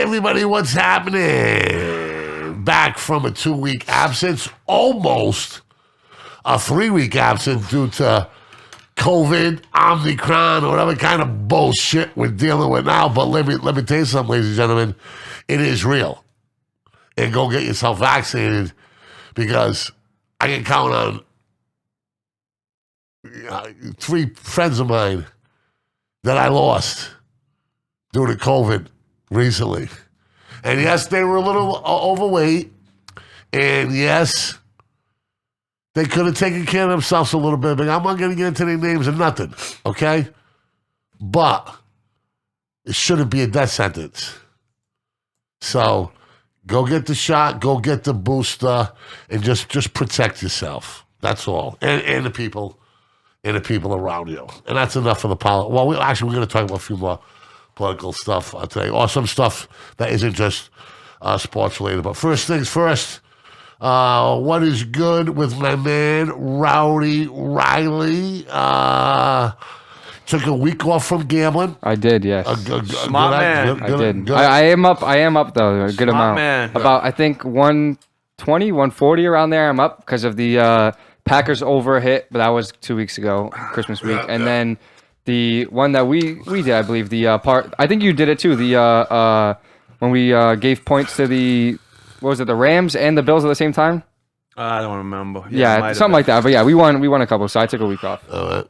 everybody, what's happening? Back from a 2-week absence, almost a 3-week absence due to COVID, Omicron, or whatever kind of bullshit we're dealing with now. But let me tell you something, ladies and gentlemen, it is real. And go get yourself vaccinated, because I can count on 3 friends of mine that I lost due to COVID recently. And yes, they were a little overweight. And yes, they could have taken care of themselves a little bit. But I'm not going to get into their names or nothing, okay? But it shouldn't be a death sentence. So go get the shot, go get the booster, and just protect yourself. That's all. And the people around you. And that's enough for the politics. Well, we're going to talk about a few more political stuff today, or some stuff that isn't just sports related. But first things first, what is good with my man Rowdy Riley? Took a week off from gambling. I did, yes. Smart man. I did. I am up though, a good amount. Man. About, I think, 120, 140 around there. I'm up because of the Packers over hit, but that was 2 weeks ago, Christmas week. And then the one that we did, I believe, the part, I think you did it too, the when we gave points to the, what was it, the Rams and the Bills at the same time? I don't remember. Yeah, something like that. But yeah, we won a couple, so I took a week off. All right.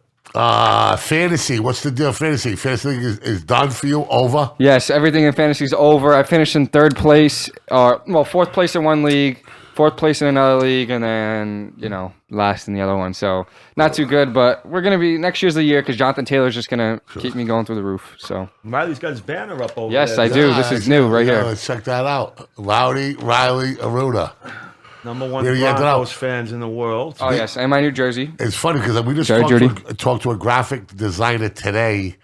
Fantasy, what's the deal? Fantasy is done for you, over? Yes, everything in fantasy is over. I finished in third place, fourth place in one league, fourth place in another league, and then, last in the other one. So not too good, but we're going to be, next year's the year, because Jonathan Taylor's just going to keep me going through the roof. So Riley's got his banner up over there. Yes, I do. This is new right here. Let's check that out. Rowdy Riley Arruda. Number one Broncos fans in the world. Oh, yes, and my New Jersey. It's funny because we just talked to a graphic designer today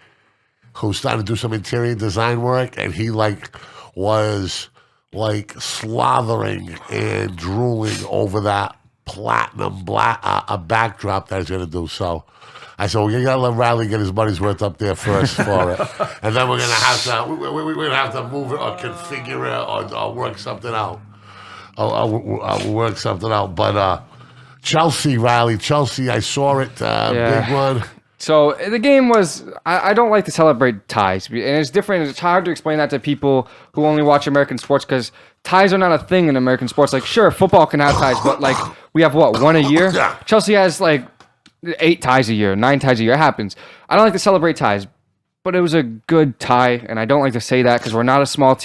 who's starting to do some interior design work, and he was slothering and drooling over that platinum black a backdrop that he's going to do. So I said, we got to let Riley get his money's worth up there first for it, and then we're going to have to we're going to have to move it or configure it or work something out. I'll work something out. But Chelsea, I saw it. Big one. So the game was, I don't like to celebrate ties. And it's different. It's hard to explain that to people who only watch American sports, because ties are not a thing in American sports. Sure, football can have ties, but we have one a year? Yeah. Chelsea has 8 ties a year, 9 ties a year. It happens. I don't like to celebrate ties. But it was a good tie, and I don't like to say that because we're not a small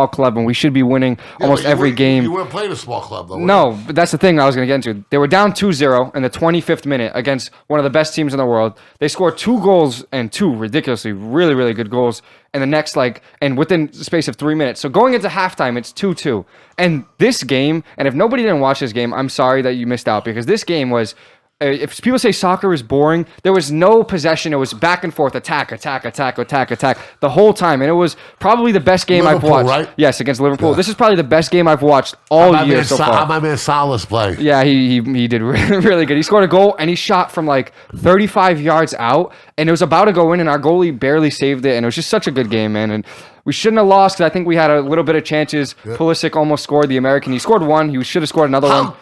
club, and we should be winning almost every game. You weren't playing a small club, though. No, but that's the thing I was going to get into. They were down 2-0 in the 25th minute against one of the best teams in the world. They scored 2 goals and 2 ridiculously, really, really good goals. And the next, and within the space of 3 minutes. So going into halftime, it's 2-2. And this game, and if nobody didn't watch this game, I'm sorry that you missed out, because this game was... If people say soccer is boring, there was no possession. It was back and forth, attack, the whole time. And it was probably the best game I've watched. Right? Yes, against Liverpool. Yeah. This is probably the best game I've watched all year so far. How my man Salas play? Yeah, he did really good. He scored a goal, and he shot from 35 yards out, and it was about to go in, and our goalie barely saved it. And it was just such a good game, man. And we shouldn't have lost, because I think we had a little bit of chances. Yeah. Pulisic almost scored the American. He scored 1. He should have scored another one.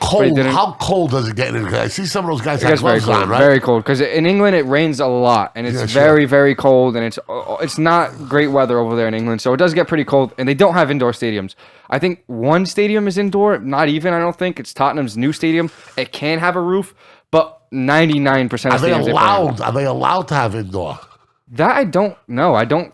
How cold does it get in? I see some of those guys have gloves on, right? Very cold, because in England it rains a lot, and it's very cold, and it's not great weather over there in England, so it does get pretty cold, and they don't have indoor stadiums. I think one stadium is indoor, not even, I don't think. It's Tottenham's new stadium. It can have a roof, but 99% of stadiums... Are they allowed to have indoor? That I don't know. I don't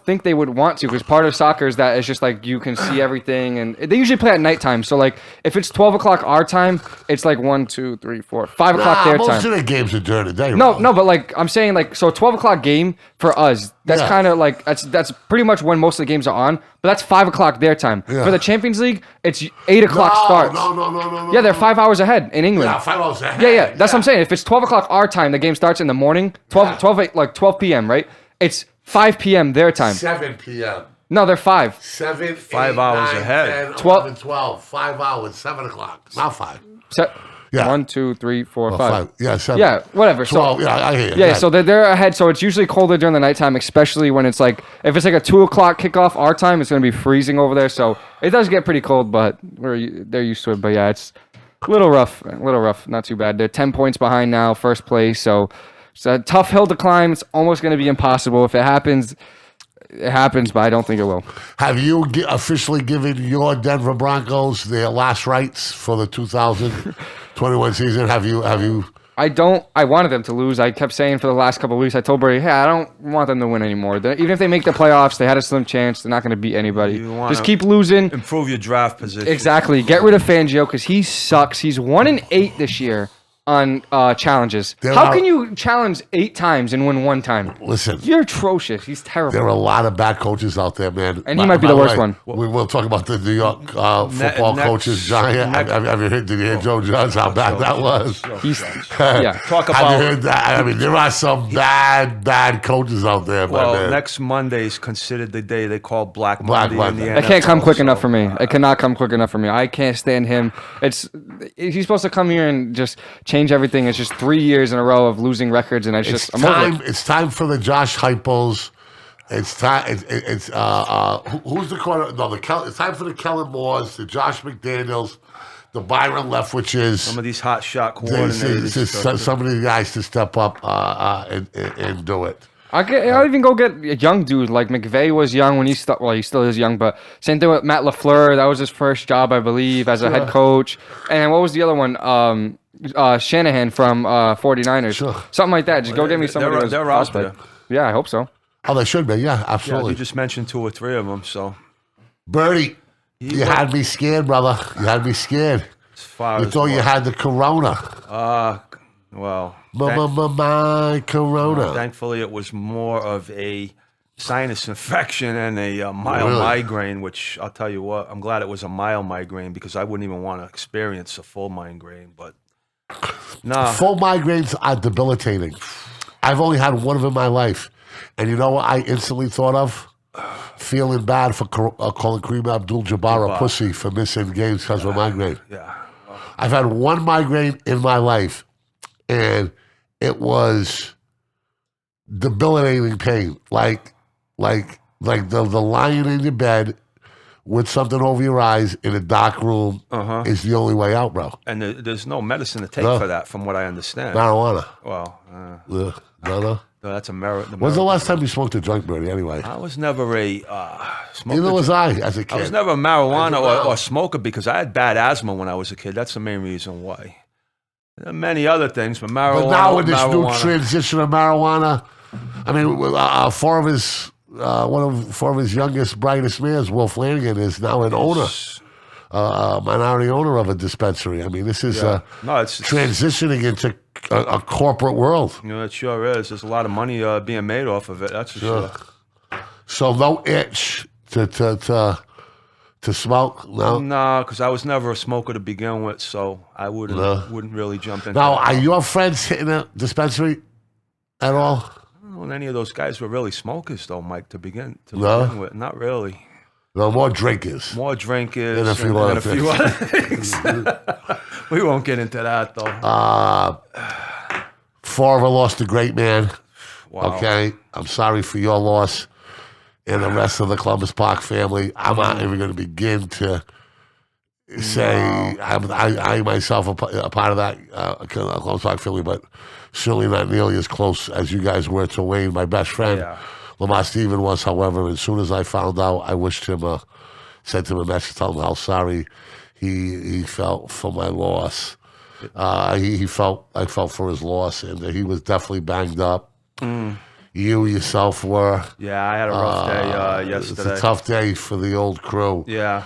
think they would want to, because part of soccer is that it's just you can see everything, and they usually play at nighttime. So if it's 12 o'clock our time, it's 1, 2, 3, 4, 5 o'clock their time. Most of the games are during the day. No, but I'm saying so 12 o'clock game for us. That's kind of that's pretty much when most of the games are on. But that's 5 o'clock their time. Yeah. For the Champions League, it's 8 o'clock starts. No. Yeah, they're 5 hours ahead in England. Yeah, 5 hours ahead. Yeah. That's what I'm saying. If it's 12 o'clock our time, the game starts in the morning. 12 p.m. Right? It's 5 p.m. their time. 7 p.m. No, they're 5. 7, 5 hours ahead. 10, 11, 12. 5 hours. 7 o'clock. Not 5. Yeah. 1, 2, 3, 4, Well, 5. Yeah, 7. Yeah, whatever. 12. So, I hear you. yeah, so they're ahead. So it's usually colder during the nighttime, especially when it's like, if it's like a 2 o'clock kickoff our time, it's going to be freezing over there. So it does get pretty cold, but they're used to it. But yeah, it's a little rough. Not too bad. They're 10 points behind now, first place. So it's a tough hill to climb. It's almost going to be impossible. If it happens, it happens, but I don't think it will. Have you officially given your Denver Broncos their last rites for the 2021 season? Have you? I don't. I wanted them to lose. I kept saying for the last couple of weeks, I told Brady, hey, I don't want them to win anymore. Even if they make the playoffs, they had a slim chance. They're not going to beat anybody. Just keep losing. Improve your draft position. Exactly. Get rid of Fangio because he sucks. He's 1-8 this year on challenges. How can you challenge 8 times and win 1 time? Listen, you're atrocious. He's terrible. There are a lot of bad coaches out there, man. And he might be the worst one. We will talk about the New York football coaches. Have you heard? Did you hear Joe Judge? How bad that was? Talk about. Have you heard that? I mean, there are some bad coaches out there. Well, next Monday is considered the day they call Black Monday. In the NFL, it can't come quick enough for me. It cannot come quick enough for me. I can't stand him. He's supposed to come here and just change everything. It's just 3 years in a row of losing records, and it's time. It's time for the Josh Heupels. It's time. Who's the corner? No, it's time for the Kellen Moores, the Josh McDaniels, the Byron Leftwiches. Some of these hot shot coordinators. Some of these guys to step up and do it. I'll even go get a young dude like McVay was young when he still is young, but same thing with Matt LaFleur. That was his first job, I believe, as a head coach. And what was the other one? Shanahan from 49ers. Sure. Something like that. Just go get me somebody. They're out there. Yeah, I hope so. Oh, they should be. Yeah, absolutely. Yeah, you just mentioned 2 or 3 of them, so. Birdie, you had me scared, brother. You had me scared. You thought you had the corona. Well. My corona. Thankfully, it was more of a sinus infection and a mild migraine, which I'll tell you what, I'm glad it was a mild migraine because I wouldn't even want to experience a full migraine. But nah. Full migraines are debilitating. I've only had one of them in my life. And you know what I instantly thought of? Feeling bad for calling Kareem Abdul-Jabbar a pussy for missing games because of a migraine. Yeah. I've had one migraine in my life, and it was debilitating pain. Like the lying in your bed with something over your eyes in a dark room is the only way out, bro. And there's no medicine to take for that, from what I understand. Marijuana. Well, no. No, that's a merit. When's the last time you smoked a joint, Birdie, anyway? I was never a smoker. Neither was I as a kid. I was never a marijuana or smoker because I had bad asthma when I was a kid. That's the main reason why. There are many other things, but marijuana. But now with this new transition of marijuana, I mean, four of his youngest, brightest mans, Will Flanagan, is now an owner. Minority owner of a dispensary. I mean, this is it's transitioning into a corporate world. You know, it sure is. There's a lot of money being made off of it. That's for sure. So no itch to smoke? No, because I was never a smoker to begin with, so I wouldn't really jump into. Now, are your friends hitting a dispensary at all? Well, any of those guys were really smokers, though, Mike. To begin with, not really. No, more drinkers. More drinkers and a few other things. We won't get into that, though. Farver lost a great man. Wow. Okay? I'm sorry for your loss and the rest of the Columbus Park family. I'm not even going to begin to say I myself a part of that Columbus Park family, but certainly not nearly as close as you guys were to Wayne, my best friend. Yeah. Lamar Stephen was, however, as soon as I found out, I wished him sent him a message telling him how sorry he felt for my loss. I felt for his loss, and he was definitely banged up. You yourself were. Yeah, I had a rough day yesterday. It's a tough day for the old crew. Yeah.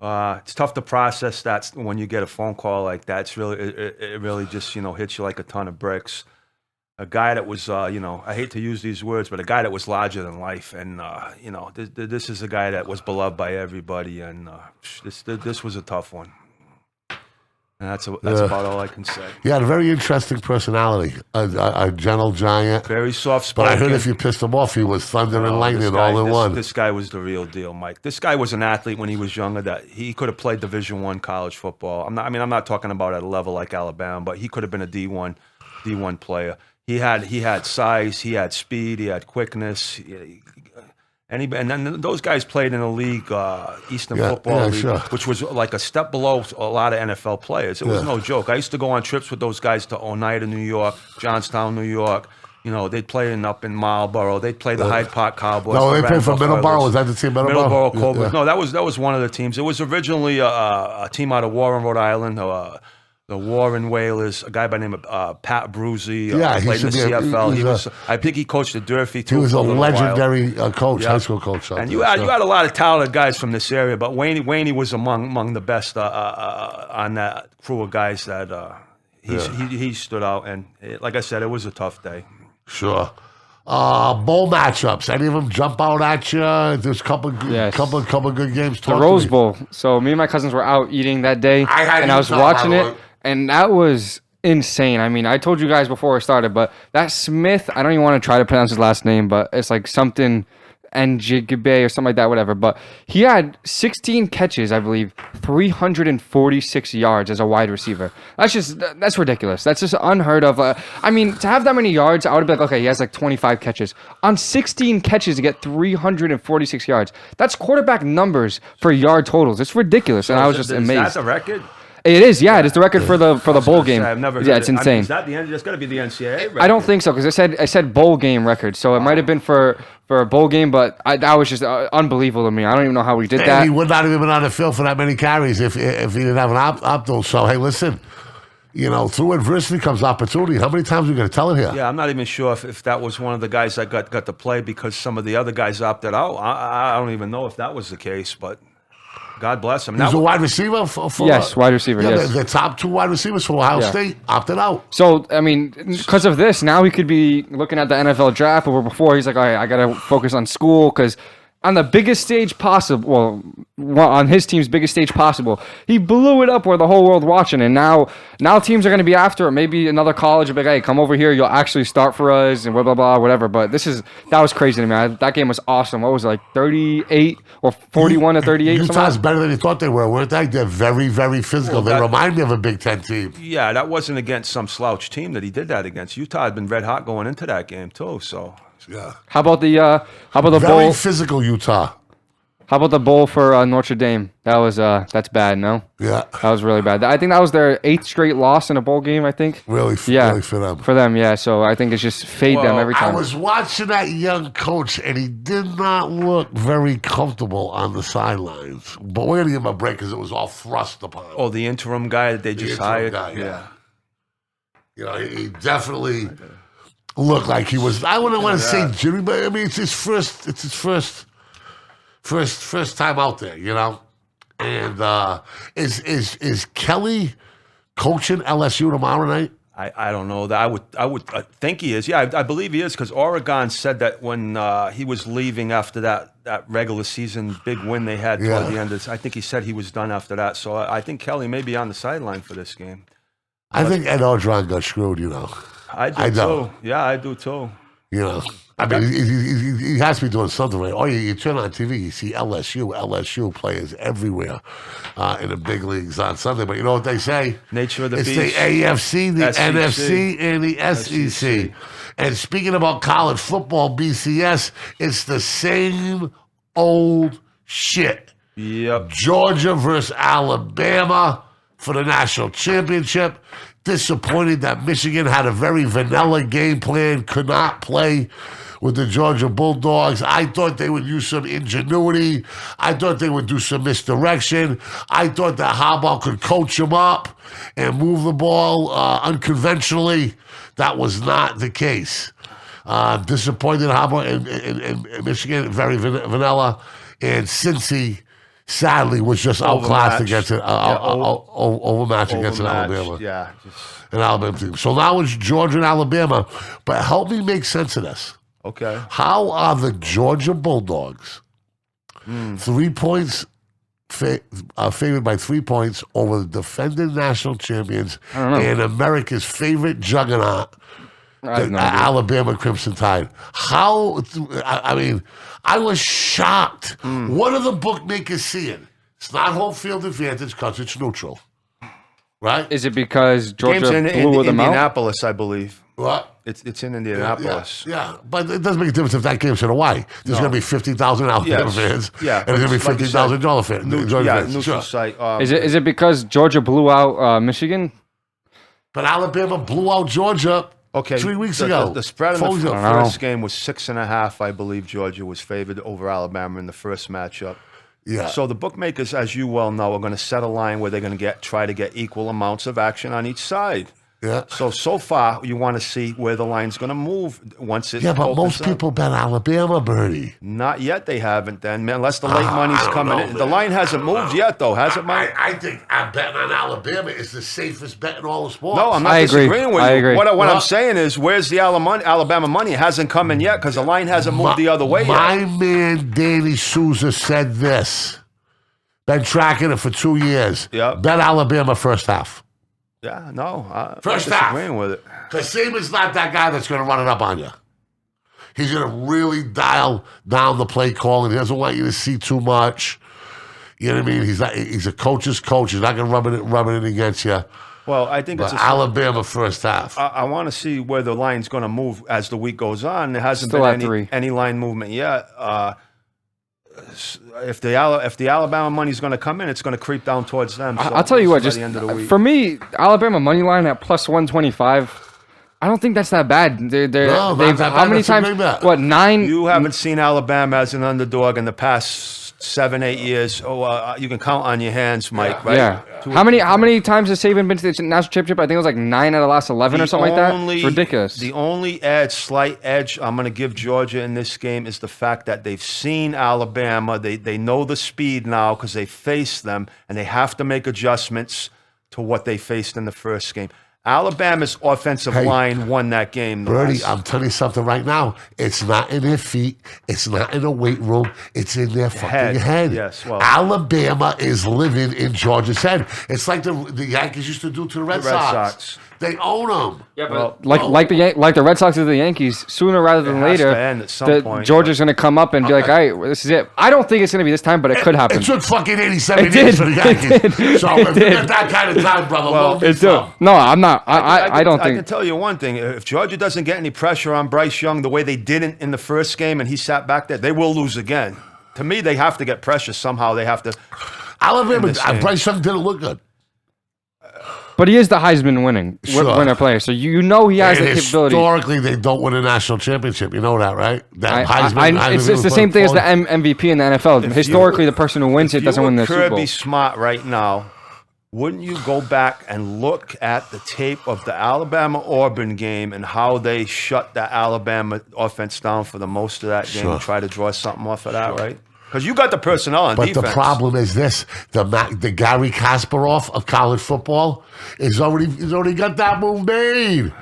It's tough to process that when you get a phone call like that. It really just hits you like a ton of bricks. A guy that was, I hate to use these words, but a guy that was larger than life. And, this is a guy that was beloved by everybody. And this was a tough one. And that's about all I can say. He had a very interesting personality, a gentle giant. Very soft-spoken. But I heard if you pissed him off, he was thunder and lightning all in one. This guy was the real deal, Mike. This guy was an athlete when he was younger. That he could have played Division I college football. I'm not talking about at a level like Alabama, but he could have been a D1 player. He had size, he had speed, he had quickness. And then those guys played in a league, Eastern Football League, sure. which was like a step below a lot of NFL players. It was no joke. I used to go on trips with those guys to Oneida, New York, Johnstown, New York. You know, they'd play up in Marlboro. They'd play the Hyde Park Cowboys. No, they played for Middleborough. Was that the team, Middleborough? Middleborough Cobras. No, that was one of the teams. It was originally a team out of Warren, Rhode Island. The Warren Whalers, a guy by the name of Pat Bruzy, played in the CFL. I think he coached the Durfee too. He was a legendary coach, high school coach. And you had a lot of talented guys from this area, but Wayne was among the best on that crew of guys that he stood out. And like I said, it was a tough day. Sure. Bowl matchups. Any of them jump out at you? There's a couple good games. The Rose Bowl. So me and my cousins were out eating that day, and I was watching it, and that was insane. I mean, I told you guys before I started, but that Smith, I don't even want to try to pronounce his last name, but it's like something Njigbe or something like that, whatever. But he had 16 catches, I believe, 346 yards as a wide receiver. That's ridiculous. That's just unheard of. I mean, to have that many yards, I would be like, okay, he has like 25 catches. On 16 catches to get 346 yards, that's quarterback numbers for yard totals. It's ridiculous, and I was just amazed. Is that the record? It is, yeah. It is the record for the bowl game. I've never heard it's it. insane. Is that the end? That's got to be the NCAA record. I don't think so, because I said bowl game record, so it might have been for a bowl game, but that was just unbelievable to me. I don't even know how we did that. He would not have been on the field for that many carries if he didn't have an opto. So hey, listen, through adversity comes opportunity. How many times are we going to tell it here? Yeah, I'm not even sure if that was one of the guys that got to play because some of the other guys opted out. I don't even know if that was the case, but God bless him. He's a wide receiver? Yes, wide receiver, yes. The top two wide receivers for Ohio State opted out. So, I mean, because of this, now he could be looking at the NFL draft, but before he's like, all right, I got to focus on school because on the biggest stage possible, on his team's biggest stage possible, he blew it up where the whole world watching, and now teams are going to be after it. Maybe another college will be like, hey, come over here, you'll actually start for us, and blah, blah, blah, whatever. But that was crazy to me. That game was awesome. What was it, like 38 or 41 to 38? Utah's better than you thought they were, weren't they? They're very, very physical. They remind me of a Big Ten team. Yeah, that wasn't against some slouch team that he did that against. Utah had been red hot going into that game, too, so... Yeah. How about the very bowl? Physical Utah. How about the bowl for Notre Dame? That's bad, no? Yeah. That was really bad. I think that was their 8th straight loss in a bowl game, I think. Really for them. For them, yeah. So I think it's just fade them every time. I was watching that young coach, and he did not look very comfortable on the sidelines. But we're going to give him a break because it was all thrust upon him. Oh, the interim guy that they just hired? Yeah. He definitely... look like he was. I wouldn't want to say Jimmy, but I mean it's his first time out there, And is Kelly coaching LSU tomorrow night? I don't know. I would think he is. Yeah, I believe he is because Oregon said that when he was leaving after that regular season big win they had toward the end. I think he said he was done after that. So I think Kelly may be on the sideline for this game. I think Ed Orgeron got screwed. I do too. Yeah, I do too. I mean, he has to be doing something right. Oh, you turn on TV, you see LSU players everywhere in the big leagues on Sunday. But you know what they say? Nature of the beast. It's the AFC, the SEC. NFC, and the SEC. And speaking about college football, BCS, it's the same old shit. Yep. Georgia versus Alabama for the national championship. Disappointed that Michigan had a very vanilla game plan, could not play with the Georgia Bulldogs. I thought they would use some ingenuity. I thought they would do some misdirection. I thought that Harbaugh could coach them up and move the ball unconventionally. That was not the case. Disappointed Harbaugh in Michigan, very vanilla. And Cincy, sadly, was just outclassed against it, overmatched against an Alabama. Yeah. An Alabama team. So now it's Georgia and Alabama. But help me make sense of this. Okay. How are the Georgia Bulldogs 3 points favored by 3 points over the defending national champions and America's favorite juggernaut, the Alabama Crimson Tide. How? I mean, I was shocked. What are the bookmakers seeing? It's not home field advantage because it's neutral, right? Is it because Georgia Game's in blew them out? Indianapolis, I believe. What? It's in Indianapolis. Yeah, but it doesn't make a difference if that game's in Hawaii. There's going to be 50,000 Alabama fans. Yeah, and there's going to be 50,000 Dollar fans. Neutral site. Is it because Georgia blew out Michigan? But Alabama blew out Georgia 3 weeks ago. The spread in the first game was 6.5. I believe Georgia was favored over Alabama in the first matchup. Yeah. So the bookmakers, as you well know, are going to set a line where they're going to try to get equal amounts of action on each side. Yeah. So far, you want to see where the line's going to move once it. Yeah, but most up. people bet Alabama, Birdie. Not yet. They haven't. Then, man, unless the late money's coming in. The line hasn't moved yet, though, has it, Mike? I think I'm betting on Alabama is the safest bet in all the sports. No, I'm not disagreeing with you. I agree. What I'm saying is, where's the Alabama money? It hasn't come in yet because the line hasn't moved the other way yet. My man Danny Souza said this. Been tracking it for 2 years. Yep. Bet Alabama first half. Yeah, no. I'm First not half. disagreeing with it. Because Saban's not that guy that's going to run it up on you. He's going to really dial down the play calling. He doesn't want you to see too much. You know what I mean? He's a coach's coach. He's not going to rub it in against you. Well, I think But Alabama first half. I want to see where the line's going to move as the week goes on. There hasn't Still at been any line movement yet. If the Alabama money's going to come in, it's going to creep down towards them. So I'll tell you what, by just the end of the week. for me, Alabama money line at plus 125. I don't think that's that bad. No, not they've that how bad. many That's a times? big bet. What 9? You haven't seen Alabama as an underdog in the past 7-8 years. You can count on your hands, Mike. Right? Yeah. How many times has Saban been to the national championship? I think it was like 9 out of the last 11 or something like that. It's ridiculous. The only slight edge I'm going to give Georgia in this game is the fact that they've seen Alabama. They know the speed now because they faced them, and they have to make adjustments to what they faced in the first game. Alabama's offensive line won that game. Birdie, I'm telling you something right now. It's not in their feet. It's not in a weight room. It's in their fucking head. Yes, well, Alabama is living in Georgia's head. It's like the Yankees used to do to the Red Sox. They own them. Yeah, but like the Red Sox to the Yankees, sooner rather than later, at some point, Georgia's going to come up and be like, all right, this is it. I don't think it's going to be this time, but it could happen. It took fucking 87 years for the Yankees. So if you get that kind of time, brother, it's no, I'm not. I don't think. I can tell you one thing. If Georgia doesn't get any pressure on Bryce Young the way they didn't in the first game and he sat back there, they will lose again. To me, they have to get pressure somehow. They have to. Alabama, Bryce Young didn't look good. But he is the Heisman winner player, so you know he has the capability. Historically, they don't win a national championship. You know that, right? That it's the same thing as the MVP in the NFL. Historically, the person who wins it doesn't win the Super Bowl. Kirby Smart right now, wouldn't you go back and look at the tape of the Alabama-Auburn game and how they shut the Alabama offense down for the most of that game and try to draw something off of that, right? Because you got the personnel on defense. But the problem is this: the Gary Kasparov of college football he's already got that move made.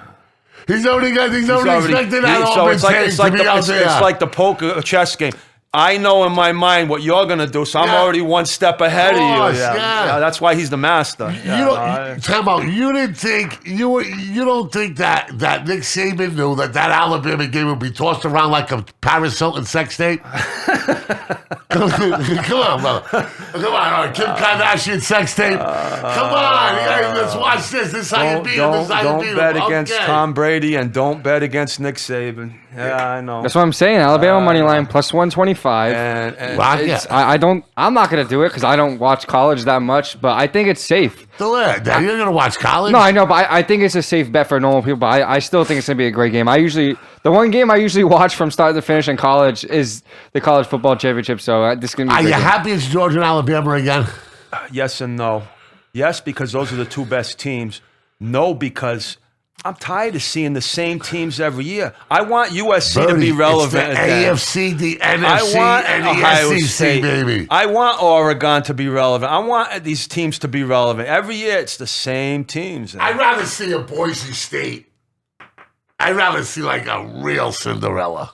He's already expected that offense to be out there. It's like the poker chess game. I know in my mind what you're going to do, so I'm already one step ahead of you. Yeah, that's why he's the master. You didn't think you don't think that Nick Saban knew that Alabama game would be tossed around like a Paris Hilton sex tape? Come on, brother. Come on, Kim Kardashian sex tape. Come on, let's watch this. This is how you beat him. Don't bet against Tom Brady and don't bet against Nick Saban. Yeah, I know. That's what I'm saying. Alabama money line plus 125. I'm not gonna do it because I don't watch college that much, but I think it's safe. You're gonna watch college? No, I know, but I think it's a safe bet for normal people. But I still think it's gonna be a great game. The one game I usually watch from start to finish in college is the college football championship. So this is gonna be. Are you happy it's Georgia and Alabama again? Yes and no. Yes, because those are the two best teams. No, because I'm tired of seeing the same teams every year. I want USC to be relevant. It's the AFC, the NFC, and the Ohio SEC, State, baby. I want Oregon to be relevant. I want these teams to be relevant. Every year, it's the same teams. I'd rather see a Boise State. I'd rather see like a real Cinderella.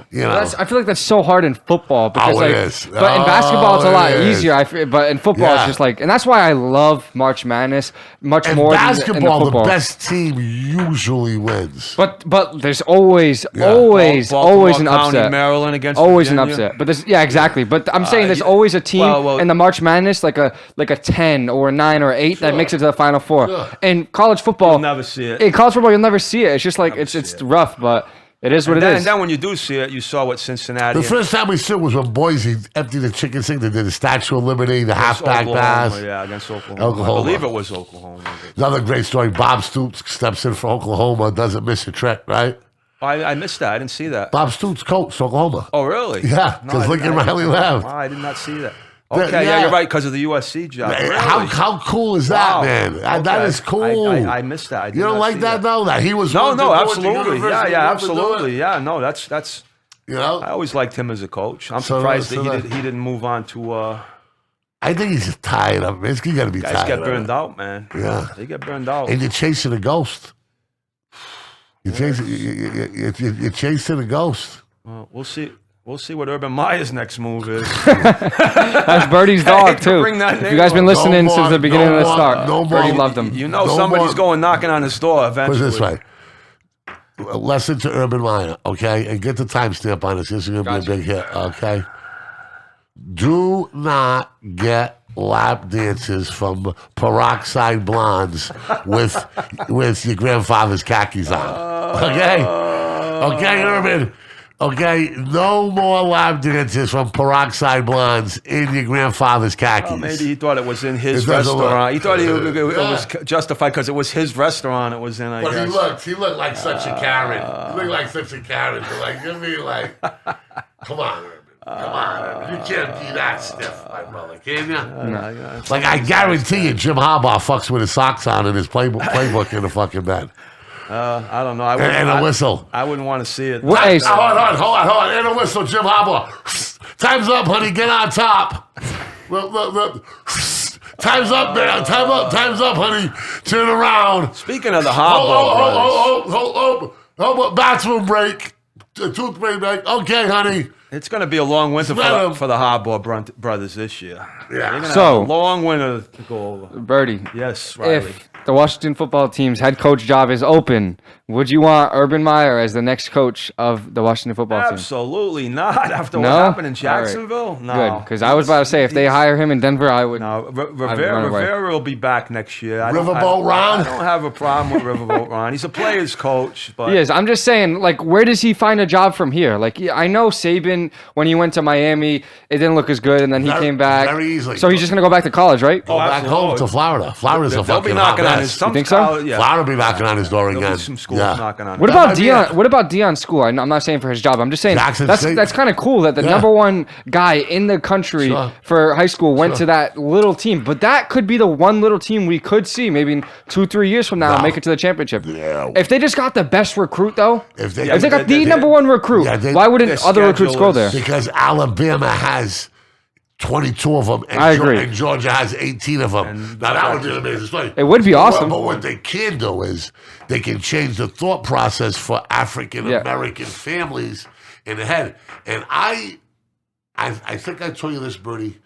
You know. I feel like that's so hard in football because it like, is. but in basketball it's a lot It is. easier. But in football it's just like, and that's why I love March Madness much In more basketball, than in the football. the best team usually wins. But there's always Baltimore an County, upset. Maryland against Always Virginia. an upset. But exactly. But I'm saying there's always a team well, in the March Madness like a 10 or a 9 or 8 that makes it to the Final Four. Sure. In college football, You'll never see it. In college football, you'll never see it. It's just like it's rough, but it is what it is. And then when you do see it, you saw what Cincinnati. The first time we saw it was when Boise emptied the chicken sink. They did the Statue of Liberty, the halfback pass. Yeah, against Oklahoma. I believe it was Oklahoma. Another great story. Bob Stoops steps in for Oklahoma, doesn't miss a trick, right? I missed that. I didn't see that. Bob Stoops coached Oklahoma. Oh, really? Yeah, because Lincoln Riley left. I did not see that. Okay, yeah, you're right, because of the USC job. Really? How cool is that, Wow. man? That Okay. is cool. I missed that. I did You don't not like see that, though? That he was No, willing to no, go to absolutely. university, Yeah, willing to do it? absolutely. Yeah, no, that's. You know? I always liked him as a coach. I'm So- surprised so that that- he didn't move on to. I think he's just tired of it. He's got to be Guys tired get of burned it. out, man. Yeah. They get burned out. And you're chasing a ghost. You're chasing a ghost. Well, we'll see. We'll see what Urban Meyer's next move is. That's Birdie's dog to too. bring that If name you guys been up. listening since the beginning of the start, no Birdie more. loved him. You know No somebody's more. going knocking on his door Put it eventually. this way. A lesson to Urban Meyer, okay? And get the timestamp on this. This is going to be a big hit, okay? Do not get lap dances from peroxide blondes with your grandfather's khakis on, okay? Okay, Urban. Okay, no more lap dances from peroxide blondes in your grandfather's khakis. Well, maybe he thought it was in his It doesn't look- restaurant. He thought it Yeah. was justified because it was his restaurant it was in, I But guess. he looked like such a Karen. He looked like such a Karen. Like, give me like, come on, Urban. Come on, Urban. You can't be that stiff, my brother, can you? Like, I guarantee you, Jim Harbaugh fucks with his socks on and his playbook in the fucking bed. I don't know. And a whistle. I wouldn't want to see it. What? Hey, Hold on. And a whistle, Jim Harbaugh. Time's up, honey. Get on top. Look. Time's up, man. Time's up, honey. Turn around. Speaking of the Harbaugh brothers, Oh, bathroom break. Toothbreak break. Okay, honey. it's going to be a long winter Spread 'em. for the Harbaugh brothers this year. Yeah. They're gonna So- have a long winter to go over. Birdie, Yes, Riley. if the Washington football team's head coach job is open, would you want Urban Meyer as the next coach of the Washington football team? Absolutely not. After what No? happened in All right. Jacksonville, no. Good, because I was about to say if they hire him in Denver, I would. No, run away. Rivera will be back next year. Riverboat Ron? I don't have a problem with Riverboat Ron. He's a player's coach, but He is. I'm just saying, like, where does he find a job from here? Like, yeah, I know Saban, when he went to Miami, it didn't look as good, and then he came back. Very easily. So he's just going to go back to college, right? Go back absolutely. home to Florida. Florida's a they'll fucking be hot knocking on mess. his. Some think so? college- yeah. Florida will be knocking on his door There'll again. be some schools Yeah. knocking on. What it. about might be Dion? it. What about Dion's school? I'm not saying for his job. I'm just saying Jackson that's State. kind of cool that the Yeah. number one guy in the country Sure. for high school went Sure. to that little team. But that could be the one little team we could see maybe in 2-3 years from now No. make it to the championship. Yeah. If they just got the best recruit though, If they, if they got the they- number one recruit, Yeah, they- why wouldn't their other recruits schedule go there? is- because Alabama has 22 of them, and, I agree. and Georgia has 18 of them. And Now, that would be an amazing story. It would be awesome. But what they can do is they can change the thought process for African American families in the head. And I think I told you this, Birdie,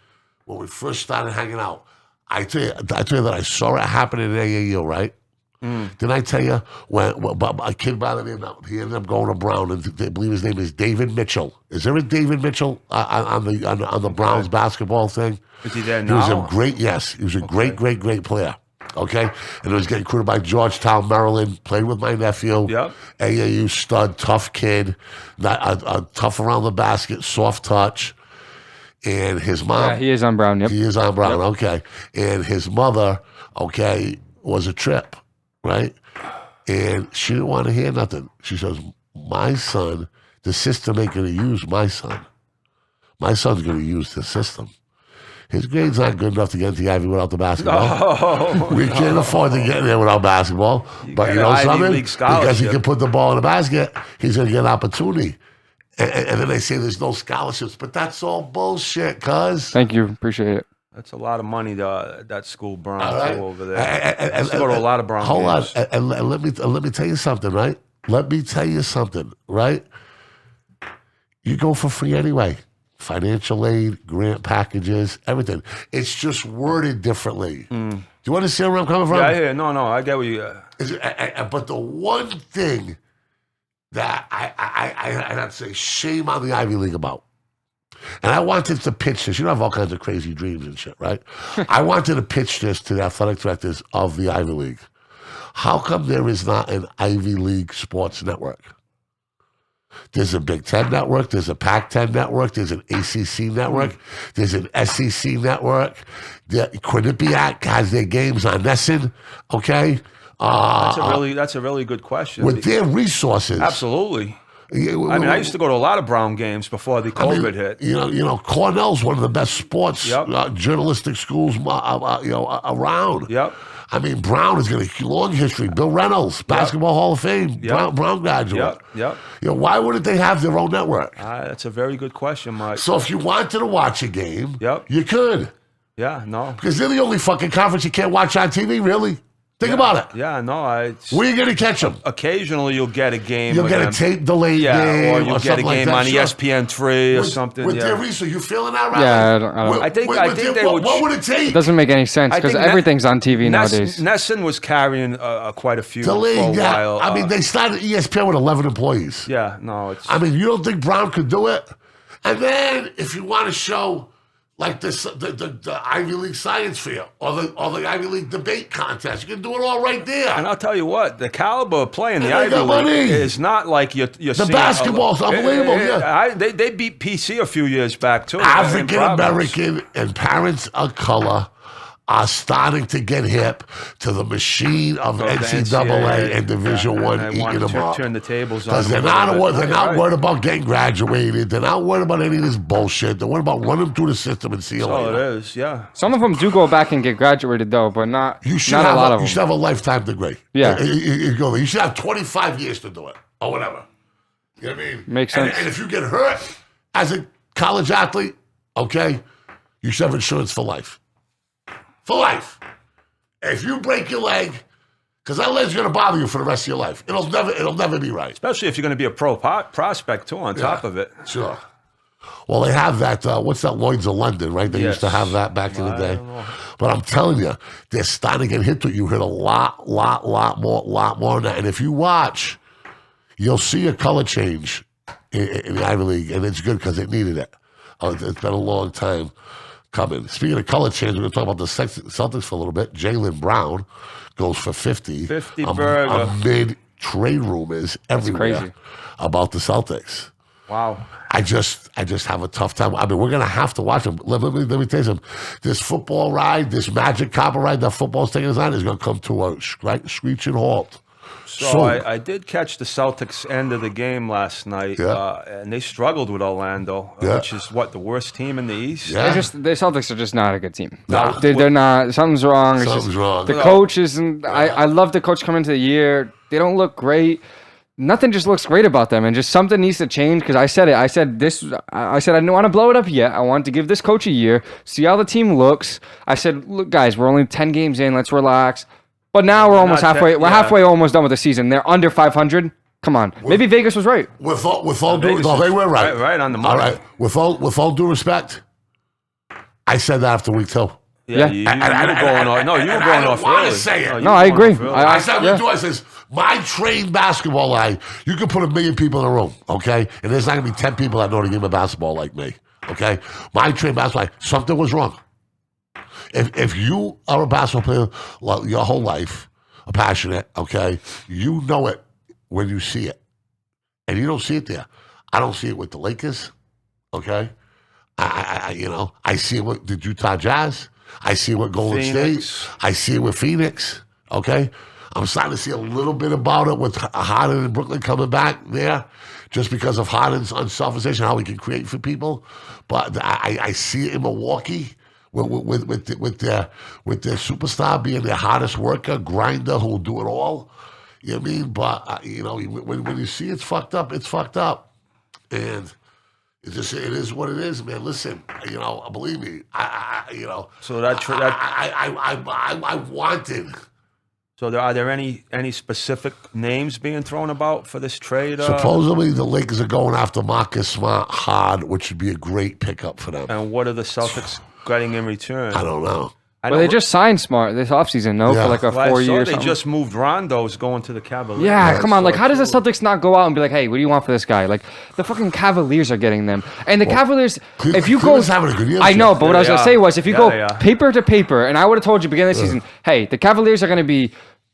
when we first started hanging out. I tell you that I saw it happen in AAU, right? Didn't I tell you when a kid by the name, he ended up going to Brown, and they believe his name is David Mitchell. Is there a David Mitchell on the Browns basketball thing? Is he there He was now? a great great player. Okay, and he was getting recruited by Georgetown, Maryland. Played with my nephew. Yep. AAU stud, tough kid, not tough around the basket, soft touch. And his mom, Yeah, he is on Brown. Yep. he is on Brown, okay. And his mother, okay, was a trip, right? And she didn't want to hear nothing. She says, my son, the system ain't going to use my son. My son's going to use the system. His grades aren't good enough to get into the Ivy without the basketball. We can't afford to get in there without basketball. But get you an know Ivy something? League Because he scholarship. can put the ball in the basket, he's going to get an opportunity. And then they say there's no scholarships, but that's all bullshit, cuz. Thank you. Appreciate it. That's a lot of money that school burned All right. over there. And- I used to go to a lot of Brown Hold games. on, and let me tell you something, right? Let me tell you something, right? you go for free anyway. Financial aid, grant packages, everything. It's just worded differently. Do you understand where I'm coming from? Yeah, I hear. No, I get what you. But the one thing that I have to say, shame on the Ivy League about. And I wanted to pitch this. You know, I have all kinds of crazy dreams and shit, right? I wanted to pitch this to the athletic directors of the Ivy League. How come there is not an Ivy League sports network? There's a Big Ten network. There's a Pac-10 network. There's an ACC network. There's an SEC network. Quinnipiac has their games on Nesson, okay? That's a really good question. With their resources. Absolutely. I mean, I used to go to a lot of Brown games before the COVID hit. You know, Cornell's one of the best sports journalistic schools around. Yep. I mean, Brown has got a long history. Bill Reynolds, Basketball Hall of Fame, Brown graduate. Yep. You know, why wouldn't they have their own network? That's a very good question, Mike. So if you wanted to watch a game, Yep. you could. Yeah, no. Because they're the only fucking conference you can't watch on TV, really. Think about it. Yeah, no. Where are you going to catch them? Occasionally you'll get a game. You'll get a tape delayed game. Or you'll get a game on ESPN3 or something. With their research, you feeling that right? Yeah, I don't. I think they would. What would it take? It doesn't make any sense because everything's on TV nowadays. Nesson was carrying quite a few Delayed, for a while. I mean, they started ESPN with 11 employees. Yeah, no. I mean, you don't think Brown could do it? And then if you want to show like this, the Ivy League Science Fair or the Ivy League Debate Contest, you can do it all right there. And I'll tell you what, the caliber of play in the Ivy League is not like you're seeing. The basketball's unbelievable. They beat PC a few years back too. African American and parents of color are starting to get hip to the machine of NCAA and Division I eating them up. Turn the tables on. Because they're not worried about getting graduated. They're not worried about any of this bullshit. They're worried about running through the system and see you later. Oh, it is, yeah. Some of them do go back and get graduated though, but not a lot of them. You should have a lifetime degree. Yeah. You should have 25 years to do it or whatever. You know what I mean? Makes sense. And if you get hurt as a college athlete, okay, you should have insurance for life. For life. If you break your leg, because that leg's going to bother you for the rest of your life. It'll never be right. Especially if you're going to be a pro prospect too on top of it. Sure. Well, they have that, what's that, Lloyd's of London, right? They used to have that back in the day. But I'm telling you, they're starting to get hit to it. You heard a lot more than that. And if you watch, you'll see a color change in the Ivy League, and it's good because it needed it. It's been a long time coming. Speaking of color change, we're going to talk about the Celtics for a little bit. Jaylen Brown goes for 50. 50 burger. Amid trade rumors everywhere about the Celtics. Wow. I just have a tough time. I mean, we're going to have to watch them. Let me tell you something. This football ride, this magic carpet ride that football's taking us on is going to come to a screeching halt. So I did catch the Celtics end of the game last night, and they struggled with Orlando, which is the worst team in the East. Yeah. The Celtics are just not a good team. No, they're not. Something's wrong. Something's wrong. The coach isn't. I love the coach coming into the year. They don't look great. Nothing just looks great about them, and just something needs to change. Because I said it. I said I don't want to blow it up yet. I want to give this coach a year, see how the team looks. I said, look, guys, we're only 10 games in. Let's relax. But now we're almost halfway. We're halfway almost done with the season. They're under 500. Come on, maybe Vegas was right. With all due, they were right. Right on the money. All right. With all due respect, I said that after week 2. Yeah, you were going off. No, you were going off early. I want to say it. No, I agree. I said week 2. I says my trained basketball eye. You can put 1 million people in a room, okay, and there's not gonna be 10 people that know the game of basketball like me, okay. My trained basketball eye. Something was wrong. If you are a basketball player your whole life, passionate, okay, you know it when you see it, and you don't see it there. I don't see it with the Lakers, okay. I see it with the Utah Jazz. I see it with Golden State. I see it with Phoenix, okay. I'm starting to see a little bit about it with Harden and Brooklyn coming back there, just because of Harden's unselfishness and how he can create for people. But I see it in Milwaukee. With their superstar being their hardest worker, grinder who will do it all. You know what I mean? But when you see it's fucked up, it's fucked up, and it is what it is, man. Listen, believe me, So that I wanted So are there any specific names being thrown about for this trade? Supposedly, the Lakers are going after Marcus Smart hard, which would be a great pickup for them. And what are the Celtics getting in return? I don't know. Well, they just signed Smart this offseason, no? Yeah. For like a Well, 4 year. They just moved Rondo's going to the Cavaliers. Yeah, come on. Like, how does the So, Celtics not go out and be like, hey, what do you want for this guy? Like, the fucking Cavaliers are getting them. And the Cavaliers, if you go. Cleveland's having a good year I this know, year. but what I was They going to are. say was if you Yeah, go they are. paper to paper, and I would have told you beginning of the season, hey, the Cavaliers are going to be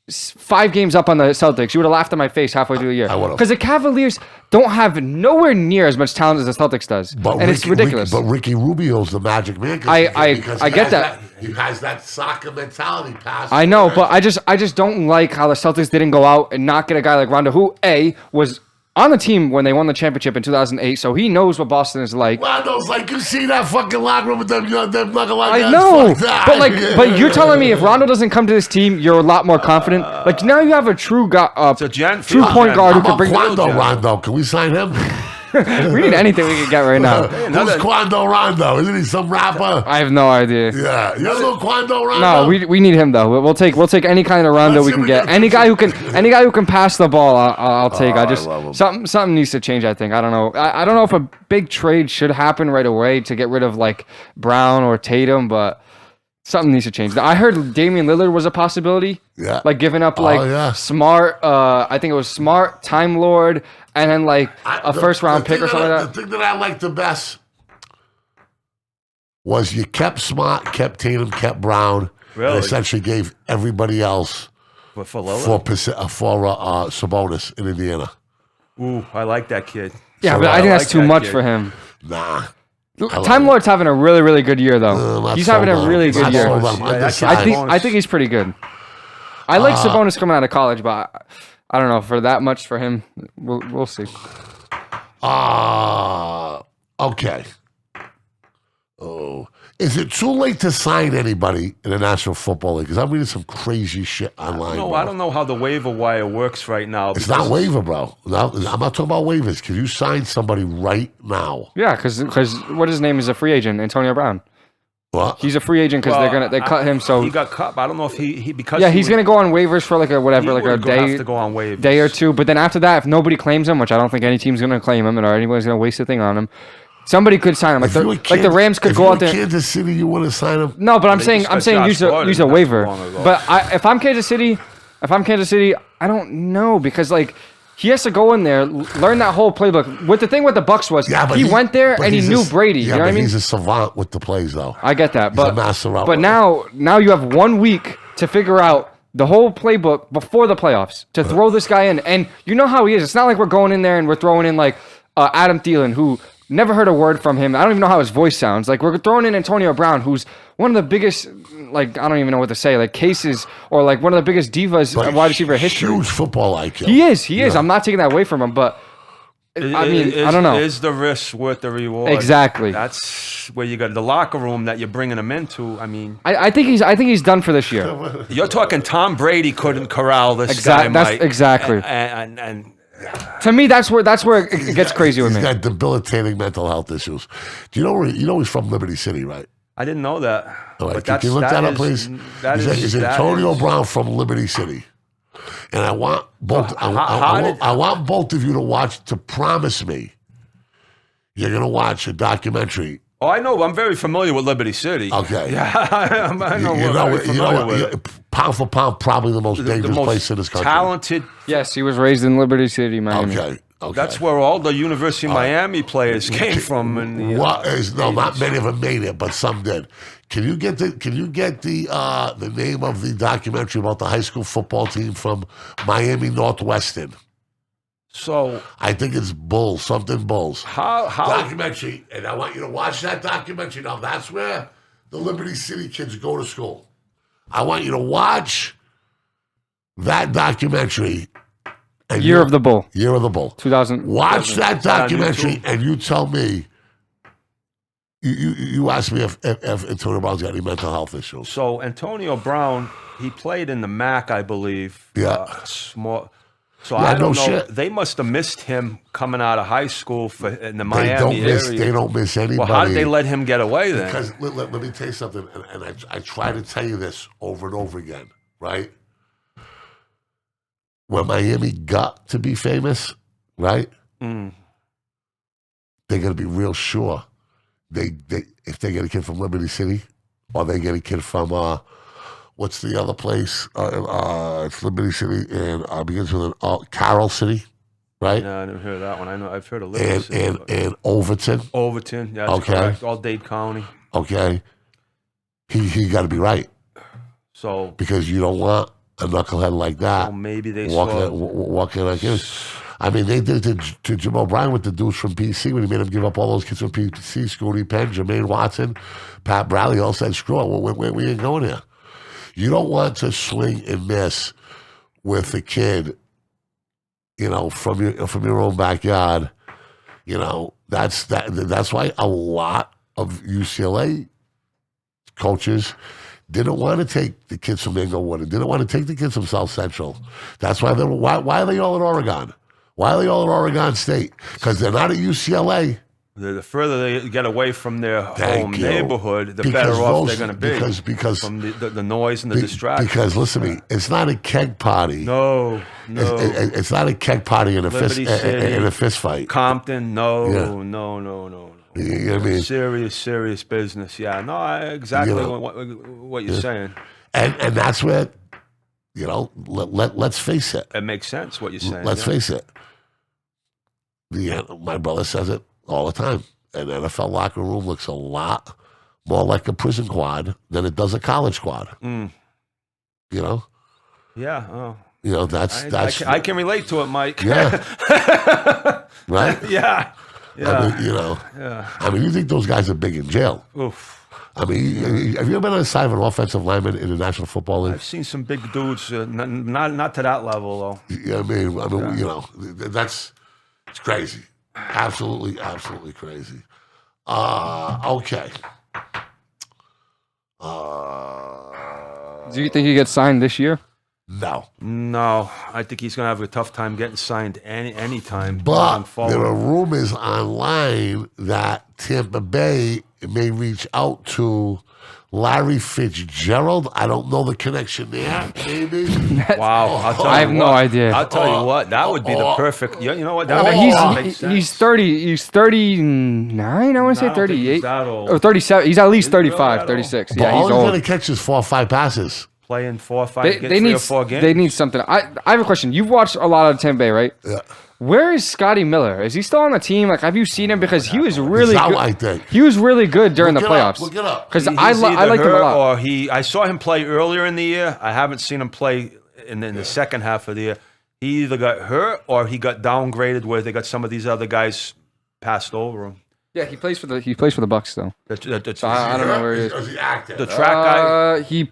5 games up on the Celtics, you would have laughed in my face halfway through the year. I would've. Because the Cavaliers don't have nowhere near as much talent as the Celtics does. And it's ridiculous. But Ricky Rubio's the magic man. I get that. He has that soccer mentality pass. I know, but I just don't like how the Celtics didn't go out and not get a guy like Rondo, who was on the team when they won the championship in 2008, so he knows what Boston is like. Rondo's like, you see that fucking locker room with them knuckle like I that? know, Fuck that. but you're telling me if Rondo doesn't come to this team, you're a lot more confident. Like now you have a true true point guard who can bring. Quando Rondo. Can we sign him? We need anything we can get right now. Who's Quando Rondo? Isn't he some rapper? I have no idea. Yeah, you're a little Quando Rondo. No, we need him though. We'll take any kind of Rondo Let's we see can if we get. can- Any guy who can pass the ball, I'll take. I love him. Something needs to change. I think. I don't know. I don't know if a big trade should happen right away to get rid of like Brown or Tatum, but something needs to change. I heard Damian Lillard was a possibility. Yeah. Like giving up yeah. Smart. I think it was Smart, Time Lord, and then like a first round pick or something like that. The thing that I liked the best was you kept Smart, kept Tatum, kept Brown, Really? and essentially gave everybody else for Lillard? for Sabonis in Indiana. Ooh, I like that kid. Yeah, So but I I think that's like too that much kid. for him. Nah. Time Lord's having a really, really good year, though. not He's having sold a on. really good Not year. sold on. Yeah, Undecided. I think he's pretty good. I like Sabonis coming out of college, but I don't know for that much for him. We'll see. Okay. Oh, is it too late to sign anybody in the National Football League? Because I'm reading some crazy shit online. No, bro. I don't know how the waiver wire works right now. It's not waiver, bro. No, I'm not talking about waivers. Can you sign somebody right now? Yeah, because what his name is a free agent, Antonio Brown. What? He's a free agent because they cut him. So he got cut. But I don't know if he because yeah, he he's was- gonna go on waivers for like a whatever, he like a would have day to go on waivers. day or two. But then after that, if nobody claims him, which I don't think any team's gonna claim him, or anybody's gonna waste a thing on him, somebody could sign him. Like If you were the Rams could if go you out were there. Kansas City, you wouldn't sign him. No, but I'm They saying just got use Josh a Gordon use a not waiver. too long ago. But if I'm Kansas City, I don't know because like he has to go in there, learn that whole playbook. What the thing with the Bucks was, Yeah, but he went there but and he he's knew a- Brady. Yeah, You know what but I mean? he's a savant with the plays, though. I get that, He's a but master route but runner. now you have 1 week to figure out the whole playbook before the playoffs to throw this guy in, and you know how he is. It's not like we're going in there and we're throwing in like Adam Thielen, who never heard a word from him. I don't even know how his voice sounds. Like we're throwing in Antonio Brown, who's one of the biggest, like I don't even know what to say, like cases or like one of the biggest divas But wide receiver history. Huge football IQ. He is. I'm not taking that away from him, but I mean, I don't know. Is the risk worth the reward? Exactly. That's where you got the locker room that you're bringing him into. I mean, I think he's done for this year. you're talking Tom Brady couldn't corral this guy, That's Mike. exactly. And To me, that's where it gets crazy with He's me. got debilitating mental health issues. Do you know where he's from? Liberty City, right? I didn't know that. All right, But can you look that up, please? That Is Antonio Brown from Liberty City? And I want both. I want both of you to promise me you're going to watch a documentary. Oh, I know. I'm very familiar with Liberty City. Okay. Yeah, I know. You we're know, very familiar with it. pound for pound, probably the most The dangerous most place in this country. talented. Yes, he was raised in Liberty City, Miami. Okay. That's where all the University of Miami players came from. And not many of them made it, but some did. Can you get the name of the documentary about the high school football team from Miami Northwestern? So I think it's Bulls, something Bulls. how Documentary, and I want you to watch that documentary. Now that's where the Liberty City kids go to school. I want you to watch that documentary. And Year of the Bull, Year of the Bull. 2000. Watch that documentary, YouTube. and you tell me. You ask me if Antonio Brown's got any mental health issues. So Antonio Brown, he played in the MAC, I believe. Yeah. Small. So Yeah, I don't no know. shit. They must have missed him coming out of high school in the They Miami area. They don't miss anybody. Well, how did they let him get away then? Because let me tell you something, and I try to tell you this over and over again, right? when Miami got to be famous, right? Mm. They're going to be real sure. If they get a kid from Liberty City, or they get a kid from what's the other place? It's Liberty City and begins with an Carroll City, right? No, I never heard of that one. I know I've heard of Liberty City, and Overton. Overton, yeah, that's correct. All Dade County. Okay, he got to be right. So because you don't want a knucklehead like that. Well, maybe they walking like this. I mean, they did it to Jim O'Brien with the dudes from PC when he made him give up all those kids from PC, Scooty Penn, Jermaine Watson, Pat Bradley, all said, screw it, we ain't going here. You don't want to swing and miss with a kid, from your own backyard. That's why a lot of UCLA coaches didn't want to take the kids from Inglewood and didn't want to take the kids from South Central. That's why why are they all in Oregon? Why are they all in Oregon State? Because they're not at UCLA. The further they get away from their home neighborhood, the better off they're going to be. Because from the noise and the distraction. Because listen to me, it's not a keg party. No. It's not a keg party in a fist fight. Compton, no. Yeah. No. You know what I mean? Serious business. Yeah, no, exactly what you're saying. And that's where, let's face it. It makes sense what you're saying. Let's face it. My brother says it all the time. An NFL locker room looks a lot more like a prison quad than it does a college squad. Mm. Yeah. Oh. That's. I can relate to it, Mike. Yeah. Right. Yeah. Yeah. I mean, you think those guys are big in jail? Oof. I mean, have you ever been on the side of an offensive lineman in the National Football League? I've seen some big dudes, not to that level though. Yeah, I mean, it's crazy, absolutely crazy. Okay. Do you think he gets signed this year? No, I think he's going to have a tough time getting signed any time. But there are rumors online that Tampa Bay may reach out to Larry Fitzgerald. I don't know the connection there, maybe. Wow. I have no idea. I'll tell you what, that would be the perfect. You know what? That he's 30. He's 39. I want to say 38 or 37. He's at least 35, 36. But Yeah, all he's he's old. going to catch is 4 or 5 passes. Playing 4 or 5, They 3 or 4 games. They need something. I have a question. You've watched a lot of Tampa Bay, right? Yeah. Where is Scotty Miller? Is he still on the team? Like, have you seen him? Because he was really good. I think. He was really good during the playoffs. Look it up. Because I liked him a lot. Or I saw him play earlier in the year. I haven't seen him play in the second half of the year. He either got hurt or he got downgraded where they got some of these other guys passed over him. Yeah, he plays for the Bucks though. So I don't know where he is. Is he active? The track guy. He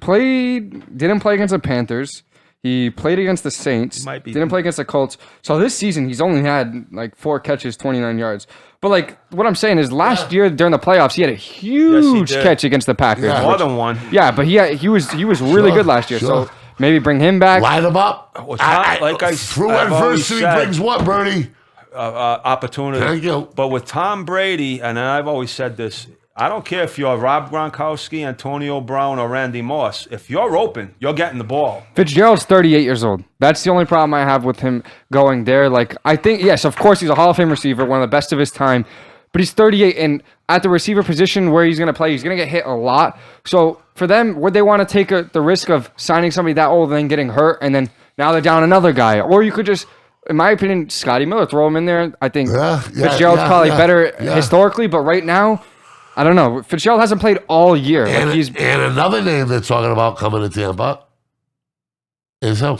didn't play against the Panthers. He played against the Saints. Didn't play against the Colts. So this season, he's only had like 4 catches, 29 yards. But like what I'm saying is, last year during the playoffs, he had a huge catch against the Packers. Yeah. More than one. Yeah, but he was really good last year. Sure. So maybe bring him back. Light him up. I've Through always adversity said, brings what, Birdie? opportunity. Thank you. But with Tom Brady, and I've always said this, I don't care if you're Rob Gronkowski, Antonio Brown, or Randy Moss. If you're open, you're getting the ball. Fitzgerald's 38 years old. That's the only problem I have with him going there. Like, I think, yes, of course, he's a Hall of Fame receiver, one of the best of his time. But he's 38, and at the receiver position where he's going to play, he's going to get hit a lot. So for them, would they want to take the risk of signing somebody that old and then getting hurt, and then now they're down another guy? Or you could just, in my opinion, Scotty Miller, throw him in there. I think Fitzgerald's probably better historically, but right now, I don't know. Fitzgerald hasn't played all year. And, like and another name they're talking about coming to Tampa is who?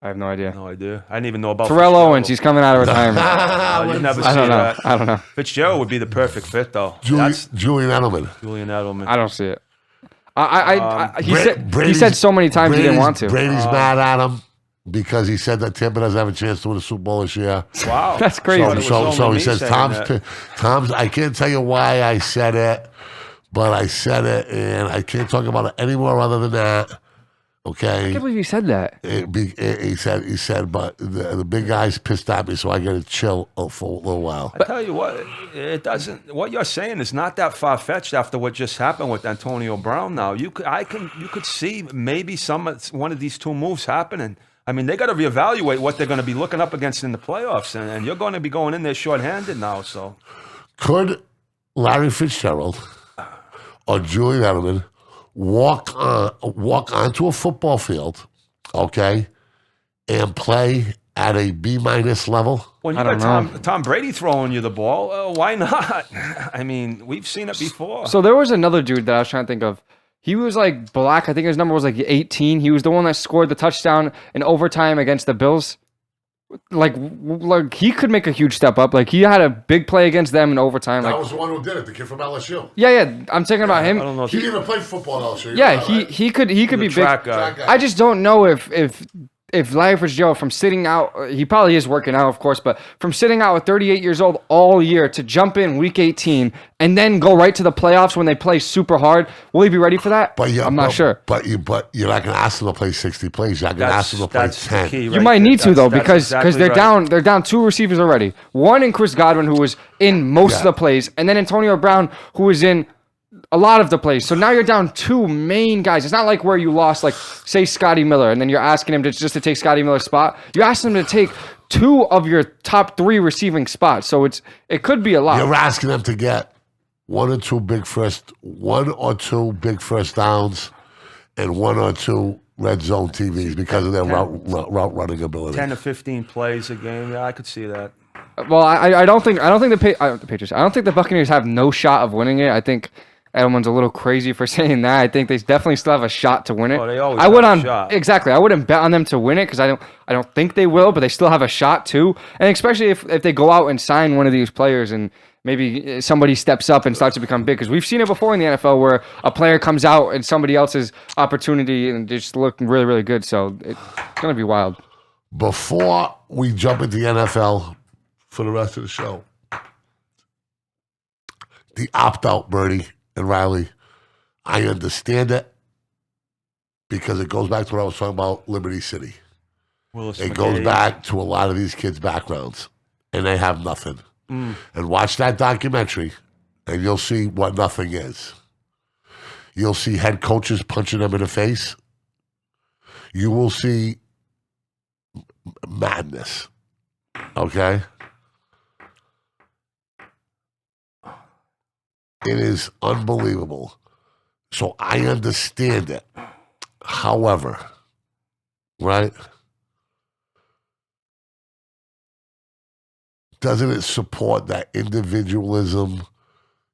I have no idea. No idea. I didn't even know about Terrell Owens. He's coming out of retirement. You never see I don't know. that. I don't know. Fitzgerald would be the perfect fit, though. Julian Edelman. Julian Edelman. I don't see it. He said so many times he didn't want to. Brady's mad at him because he said that Tampa doesn't have a chance to win the Super Bowl this year. Wow. That's crazy. So he says, Tom's, I can't tell you why I said it, but I said it, and I can't talk about it anymore other than that. Okay. I can't believe he said that. He said, but the big guy's pissed at me, so I got to chill for a little while. I tell you what, what you're saying is not that far fetched after what just happened with Antonio Brown. Now you could see maybe one of these two moves happening. I mean, they got to reevaluate what they're going to be looking up against in the playoffs, and you're going to be going in there shorthanded now. So, could Larry Fitzgerald or Julian Edelman walk onto a football field, okay, and play at a B- level? when you I don't got Tom Brady throwing you the ball, why not? I mean, we've seen it before. So there was another dude that I was trying to think of. He was like black. I think his number was like 18. He was the one that scored the touchdown in overtime against the Bills. Like he could make a huge step up. Like he had a big play against them in overtime. That Like was the one who did it, the kid from LSU. yeah. I'm talking about him. I don't know. He didn't even play football at LSU. Yeah, he could be big. track guy. I just don't know if Larry Fitzgerald from sitting out, he probably is working out, of course, but from sitting out at 38 years old all year to jump in week 18 and then go right to the playoffs when they play super hard, will he be ready for that? I'm not sure. But you're not going to ask him to play 60 plays. You're not going to ask him to play That's 10. the key. You right might there. need to though That's because exactly they're right. they're down two receivers already. One in Chris Godwin who was in most of the plays, and then Antonio Brown who was in a lot of the plays. So now you're down two main guys. It's not like where you lost, like, say, Scotty Miller, and then you're asking him to take Scotty Miller's spot. You asked him to take two of your top three receiving spots. So it could be a lot. You're asking them to get one or two big first downs and one or two red zone TVs because of their route running ability. 10 to 15 plays a game. Yeah, I could see that. Well, I don't think the Patriots. I don't think the Buccaneers have no shot of winning it. I think Edelman's a little crazy for saying that. I think they definitely still have a shot to win it. Oh, they always I would have a shot. Exactly. I wouldn't bet on them to win it because I don't think they will, but they still have a shot too. And especially if they go out and sign one of these players and maybe somebody steps up and starts to become big, because we've seen it before in the NFL where a player comes out and somebody else's opportunity and they just look really, really good. So it's gonna be wild. Before we jump into the NFL for the rest of the show, the opt-out, Birdie and Riley, I understand it because it goes back to what I was talking about, Liberty City. It goes back to a lot of these kids' backgrounds, and they have nothing. And watch that documentary, and you'll see what nothing is. You'll see head coaches punching them in the face. You will see madness, okay? It is unbelievable. So I understand it. However, right? Doesn't it support that individualism,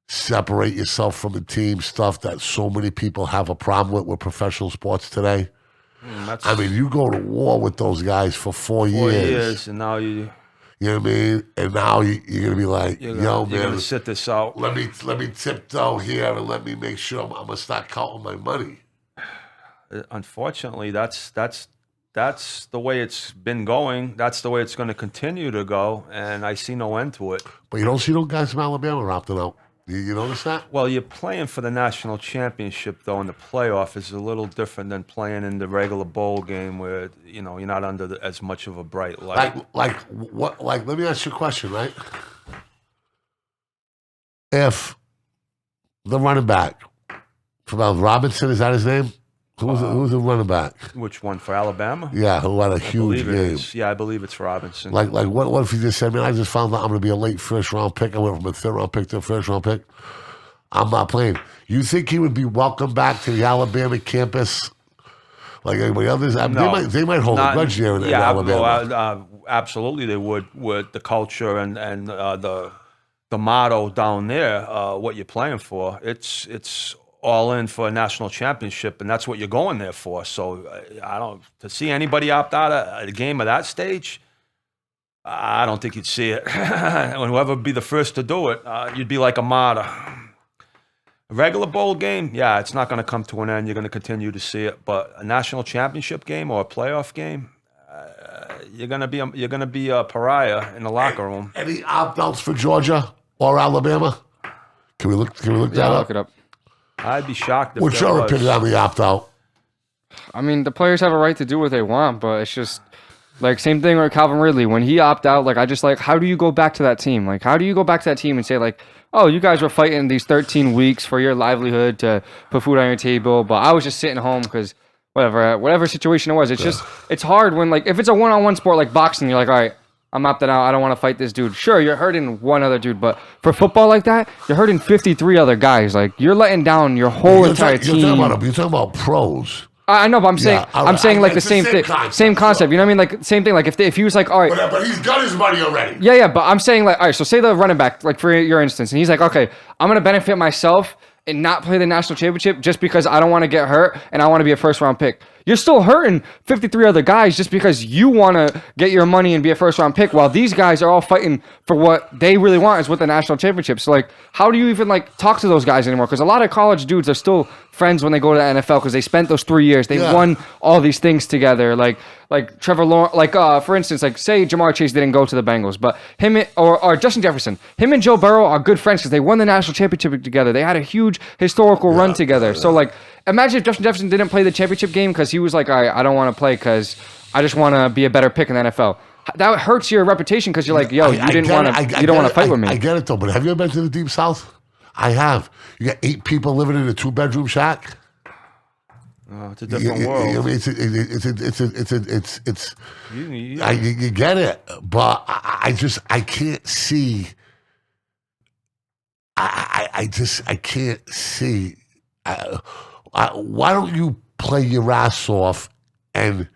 separate yourself from the team stuff that so many people have a problem with professional sports today? I mean, you go to war with those guys for 4 years. And now you know what I mean? And now you're going to be like, you're man, going to sit this out. let me tiptoe here and let me make sure I'm going to start counting my money. Unfortunately, that's the way it's been going. That's the way it's going to continue to go, and I see no end to it. But you don't see no guys from Alabama opting out. You notice that? Well, you're playing for the national championship, though, in the playoff is a little different than playing in the regular bowl game where, you're not under as much of a bright light. Like, let me ask you a question, right? If the running back from Robinson, is that his name? Who's the running back? Which one, for Alabama? Yeah, who had a huge game. I believe it's Robinson. Like what if he just said, man, I just found out I'm going to be a late first-round pick. I went from a third-round pick to a first-round pick. I'm not playing. You think he would be welcome back to the Alabama campus like anybody else? No, they might hold a grudge there in Alabama. Absolutely they would, with the culture and the motto down there, what you're playing for. It's all in for a national championship, and that's what you're going there for. So to see anybody opt out of a game of that stage, I don't think you'd see it. And whoever would be the first to do it, you'd be like a martyr. A regular bowl game, yeah, it's not going to come to an end. You're going to continue to see it, but a national championship game or a playoff game, you're going to be a pariah in the locker room. Any opt-outs for Georgia or Alabama? Can we look that up? Look it up. I'd be shocked if What's there your was. opinion on the opt-out? I mean, the players have a right to do what they want, but it's just like same thing with Calvin Ridley. When he opted out, how do you go back to that team? Like, how do you go back to that team and say, like, oh, you guys were fighting these 13 weeks for your livelihood to put food on your table, but I was just sitting home because whatever situation it was. It's just it's hard when like if it's a one-on-one sport like boxing, you're like, all right, I'm opting out. I don't want to fight this dude. Sure, you're hurting one other dude, but for football like that, you're hurting 53 other guys. Like you're letting down your whole entire team. You're talking about pros. I know, but I'm saying like the same thing, same concept. You know what I mean? Like same thing. Like if he was like, all right, but he's got his money already. Yeah. But I'm saying like, all right. So say the running back, like for your instance, and he's like, okay, I'm gonna benefit myself and not play the national championship just because I don't want to get hurt and I want to be a first round pick. You're still hurting 53 other guys just because you want to get your money and be a first round pick while these guys are all fighting for what they really want is with the national championship. So like, how do you even like talk to those guys anymore? Because a lot of college dudes are still friends when they go to the NFL because they spent those 3 years. They won all these things together. Like Trevor Lawrence, for instance, like say Jamar Chase didn't go to the Bengals, but him or Justin Jefferson, him and Joe Burrow are good friends because they won the national championship together. They had a huge historical run together. So like, imagine if Justin Jefferson didn't play the championship game because he was like, all right, I don't want to play because I just want to be a better pick in the NFL. That hurts your reputation because you're like, yo, you don't want to fight with me. I get it though, but have you ever been to the Deep South? I have. You got 8 people living in a 2-bedroom shack. Oh, it's a different world. I mean, you get it, but I can't see. I can't see. Why don't you play your ass off and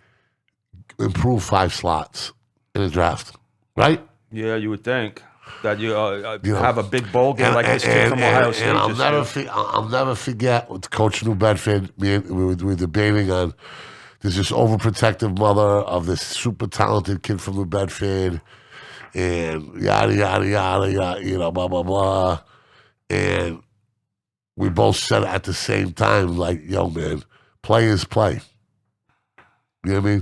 improve 5 slots in the draft, right? Yeah, you would think that you have a big bowl game like this kid from Ohio State. And I'll never forget with the coach of New Bedford. We were debating on. There's this overprotective mother of this super talented kid from New Bedford, and yada yada yada yada, blah blah blah, and we both said at the same time, like, yo, man, play is play. You know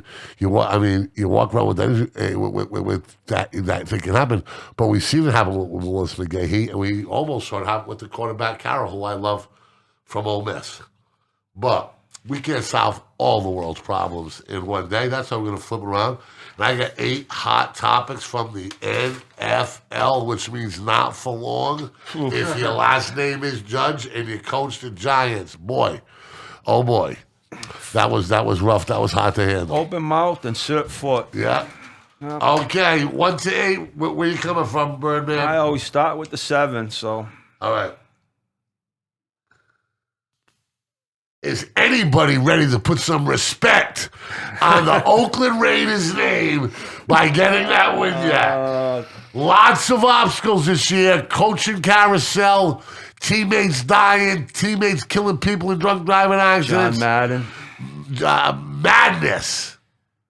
what I mean? You walk around with that thing can happen, but we've seen it happen with Melissa McGahee, and we almost saw it happen with the quarterback Carroll, who I love from Ole Miss. But we can't solve all the world's problems in one day. That's how we're going to flip around. And I got 8 hot topics from the NFL, which means not for long. If your last name is Judge and you coach the Giants, boy, oh boy. That was rough. That was hard to handle. Open mouth and sit foot. Yeah. Okay, 1 to 8. Where you coming from, Birdman? I always start with the 7, so. All right. Is anybody ready to put some respect on the Oakland Raiders' name by getting that win yet? Lots of obstacles this year. Coaching carousel. Teammates dying, teammates killing people in drunk driving accidents. John Madden. Madness.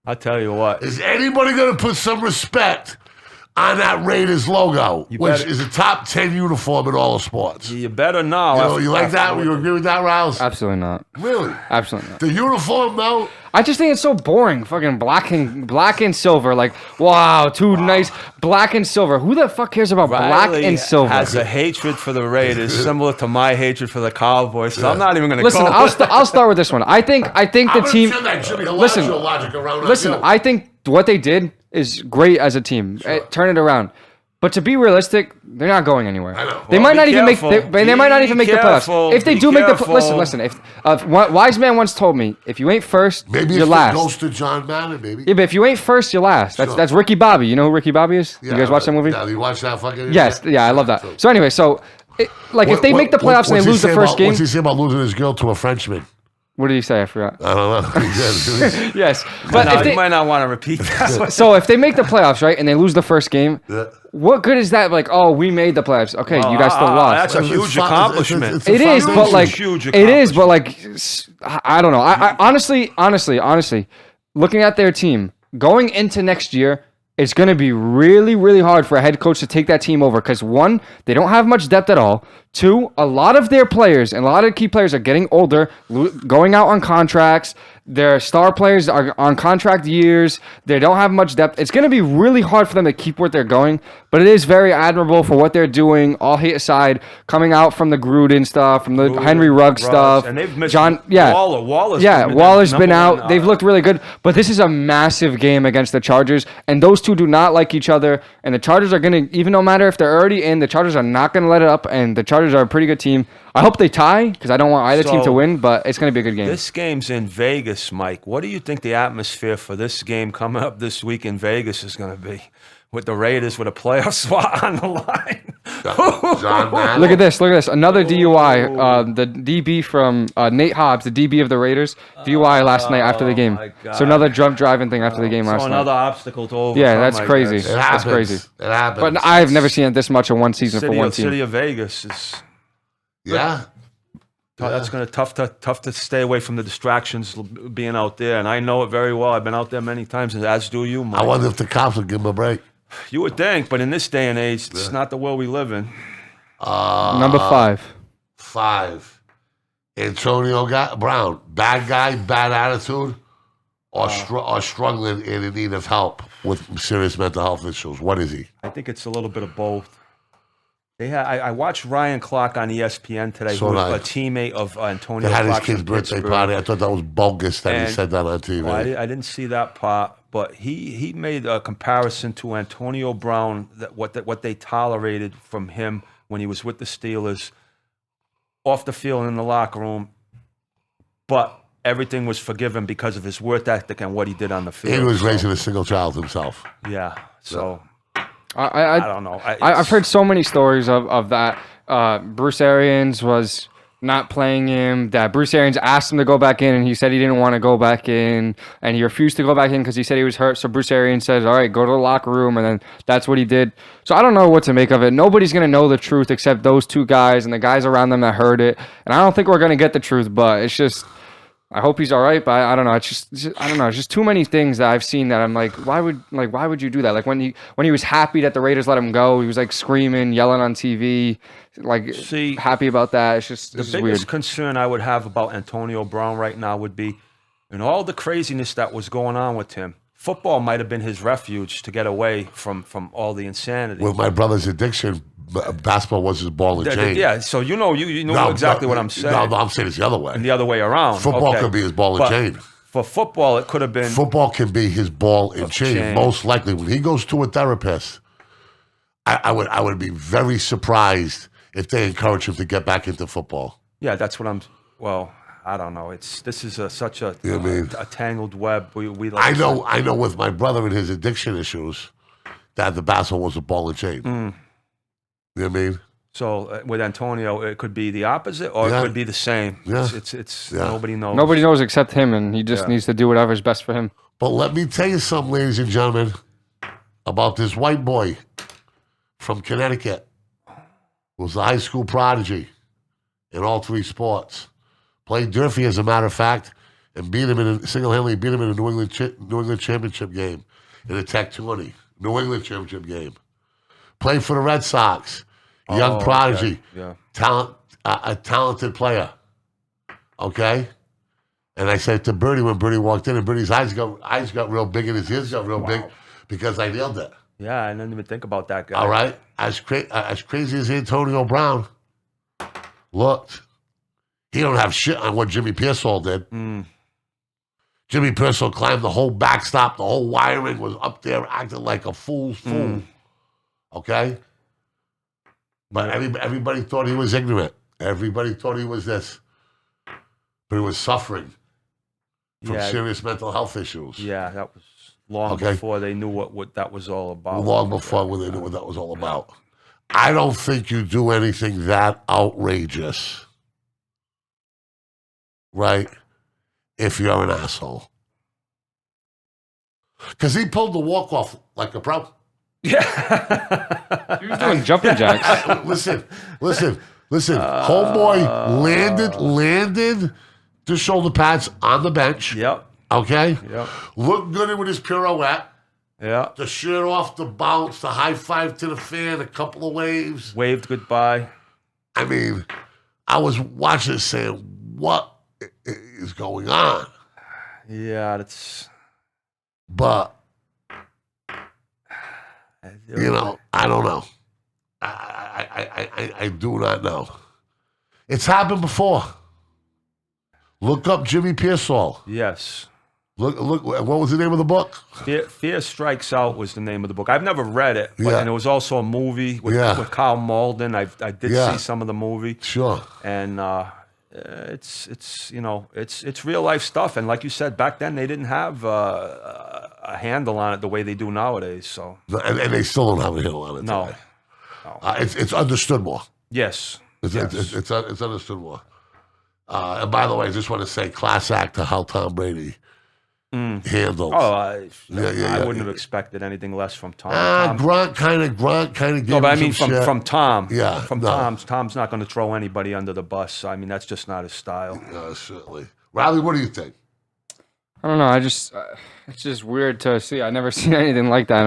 I'll tell you what. Is anybody going to put some respect on that Raiders logo, which is a top 10 uniform in all of sports? You better know. You like that? You agree with that, Rouse? Absolutely not. Really? Absolutely not. The uniform, though? I just think it's so boring. Fucking black and silver. Like, wow, nice black and silver. Who the fuck cares about black and silver? Has a hatred for the Raiders similar to my hatred for the Cowboys. So I'm not even going to listen. I'll start with this one. I think the team. Listen. I think what they did is great as a team. Sure. Turn it around. But to be realistic, they're not going anywhere. I know. They might not even make. They might not even make the playoffs. If they do make the listen. If wise man once told me, if you ain't first, you're last. Maybe it goes to John Madden, maybe. Yeah, but if you ain't first, you're last. That's Ricky Bobby. You know who Ricky Bobby is? Yeah, you guys watch that movie? Yeah, you watch that fucking. Yes, yeah, I love that. So anyway, if they make the playoffs and they lose the first game, what's he say about losing his girl to a Frenchman? What did he say? I forgot. I don't know. Yes, but if they might not want to repeat that. So if they make the playoffs, right, and they lose the first game, what good is that? Like, oh, we made the playoffs. Okay, you guys still lost. That's a huge accomplishment. It is, but I don't know. I honestly, looking at their team going into next year, it's going to be really, really hard for a head coach to take that team over because, 1, they don't have much depth at all. 2, a lot of their players and a lot of key players are getting older, going out on contracts. Their star players are on contract years. They don't have much depth. It's going to be really hard for them to keep where they're going, but it is very admirable for what they're doing, all hate aside, coming out from the Gruden stuff, from the Henry Ruggs stuff. And they've missed Waller's been out. They've looked really good, but this is a massive game against the Chargers, and those two do not like each other, and the Chargers are going to, even no matter if they're already in, the Chargers are not going to let it up, and the Chargers are a pretty good team. I hope they tie because I don't want either team to win, but it's going to be a good game. This game's in Vegas. Vegas, Mike. What do you think the atmosphere for this game coming up this week in Vegas is going to be? With the Raiders with a playoff spot on the line. John Madden. Look at this. Another DUI. The DB from Nate Hobbs, the DB of the Raiders, DUI last night after the game. my God. So another drunk driving thing after the game last So night. another obstacle to overcome. Yeah, that's I crazy. guess. It That's happens. crazy. It happens. But I've never seen it this much in one season for one team. City of Vegas is Yeah. that's going to tough to stay away from the distractions being out there, and I know it very well. I've been out there many times, as do you, Mike. I wonder if the cops will give him a break. You would think, but in this day and age, it's not the world we live in. Number 5. 5. Antonio Brown. Bad guy, bad attitude, or struggling and in need of help with serious mental health issues. What is he? I think it's a little bit of both. I watched Ryan Clark on ESPN today, So who was did I. a teammate of Antonio They had his Clark kid's from birthday Pittsburgh. party. I thought that was bogus that he And- said that on TV. Well, I didn't see that part, but he made a comparison to Antonio Brown, what they tolerated from him when he was with the Steelers, off the field and in the locker room, but everything was forgiven because of his work ethic and what he did on the field. He was So, raising a single child himself. yeah. So I I don't know. I've heard so many stories of that. Bruce Arians was not playing him. That Bruce Arians asked him to go back in, and he said he didn't want to go back in, and he refused to go back in because he said he was hurt. So Bruce Arians says, "All right, go to the locker room," and then that's what he did. So I don't know what to make of it. Nobody's gonna know the truth except those two guys and the guys around them that heard it. And I don't think we're gonna get the truth, but it's just. I hope he's all right, but I don't know. It's just I don't know. It's just too many things that I've seen that I'm like, why would you do that? Like when he was happy that the Raiders let him go, he was like screaming, yelling on TV, like See, happy about that. It's just the this is biggest weird. concern I would have about Antonio Brown right now would be, in all the craziness that was going on with him, football might have been his refuge to get away from all the insanity. With my brother's addiction, basketball was his ball and chain. Yeah, so you know exactly what I'm saying. No, I'm saying it's the other way. And the other way around. Football okay. could be his ball and But chain. For football, it could have been. Football can be his ball and chain. Most likely, when he goes to a therapist, I would be very surprised if they encourage him to get back into football. Yeah, that's what I'm. Well, I don't know. This is such a You know what I mean? a tangled web. We like I know. With my brother and his addiction issues, that the basketball was a ball and chain. Mm. You know what I mean? So with Antonio, it could be the opposite, or Yeah. it could be the same. Yeah. It's Yeah. nobody knows. Nobody knows except him, and he just needs to do whatever's best for him. But let me tell you something, ladies and gentlemen, about this white boy from Connecticut who was a high school prodigy in all 3 sports. Played Durfee, as a matter of fact, and single-handedly beat him in a New England championship game in a Tech 20. New England championship game. Played for the Red Sox. Young prodigy. Okay. Yeah. A talented player. Okay? And I said to Birdie when Birdie walked in, and Birdie's eyes got real big and his ears got real big because I nailed it. Yeah, I didn't even think about that guy. All right? As crazy as Antonio Brown looked, he don't have shit on what Jimmy Pearsall did. Mm. Jimmy Pearsall climbed the whole backstop, the whole wiring was up there acting like a fool's fool. Okay? But everybody thought he was ignorant. Everybody thought he was this. But he was suffering from serious mental health issues. Yeah, that was long before they knew what that was all about. Long before when they knew what that was all about. I don't think you do anything that outrageous, right, if you're an asshole. Because he pulled the walk-off like a pro. Yeah. He was doing jumping jacks. Listen. Homeboy landed the shoulder pads on the bench. Yep. Okay? Yep. Looked good with his pirouette. Yeah. The shirt off, the bounce, the high five to the fan, a couple of waves. Waved goodbye. I mean, I was watching it saying, what is going on? Yeah, that's. But, you know, I don't know. I do not know. It's happened before. Look up Jimmy Pearsall. Yes. Look. What was the name of the book? Fear Strikes Out was the name of the book. I've never read it, but, Yeah. and it was also a movie with Carl Malden. I did see some of the movie. Sure. And it's real life stuff. And like you said, back then they didn't have a handle on it the way they do nowadays. So And they still don't have a handle on it. no, today. It's understood more. yes, It's understood more. And by the way, I just want to say, class act to how Tom Brady handled. Oh, I wouldn't have expected anything less from Tom. Grunt kind of gave No, but I him mean some shit. from Tom. Yeah, from no. Tom's not going to throw anybody under the bus. I mean, that's just not his style. Certainly. Riley, what do you think? I don't know. it's just weird to see. I never seen anything like that.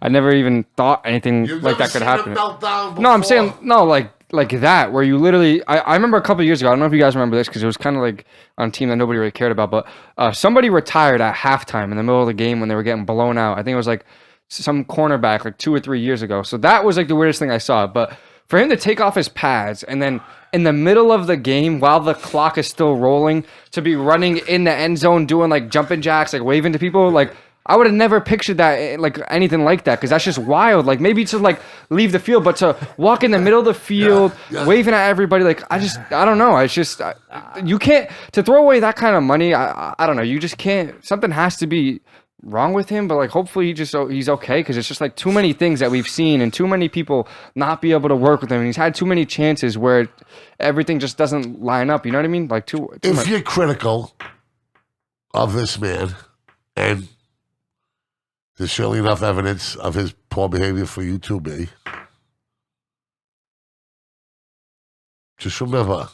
I never even thought anything like that could happen. No, I'm saying no, like that, where you literally. I remember a couple of years ago. I don't know if you guys remember this because it was kind of like on a team that nobody really cared about. But somebody retired at halftime in the middle of the game when they were getting blown out. I think it was like some cornerback like 2 or 3 years ago. So that was like the weirdest thing I saw. But for him to take off his pads and then in the middle of the game while the clock is still rolling to be running in the end zone doing like jumping jacks, like waving to people, like I would have never pictured that, like anything like that, because that's just wild. Like maybe to like leave the field, but to walk in the middle of the field, waving at everybody, like I don't know. It's just you can't to throw away that kind of money. I don't know. You just can't. Something has to be wrong with him, but like hopefully he's okay, because it's just like too many things that we've seen and too many people not be able to work with him. And he's had too many chances where everything just doesn't line up. You know what I mean? Like too if much. You're critical of this man, and there's surely enough evidence of his poor behavior for you to be, just remember,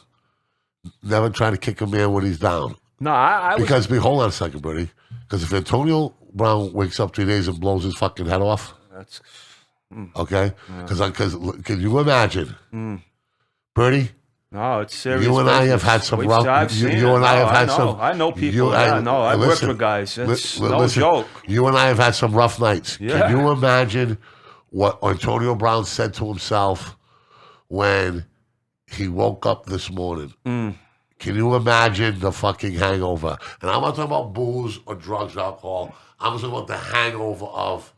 never try to kick a man when he's down. No, I was, Because hold on a second, Birdie. Because if Antonio Brown wakes up 3 days and blows his fucking head off, that's okay? Because can you imagine, Birdie? no, it's serious. You and I have business. had some We've- rough. I've seen You it. and I No, have had know. some. I know people. I've worked with guys. It's no listen, joke. You and I have had some rough nights. Yeah. Can you imagine what Antonio Brown said to himself when he woke up this morning? Can you imagine the fucking hangover? And I'm not talking about booze or drugs or alcohol. I'm talking about the hangover of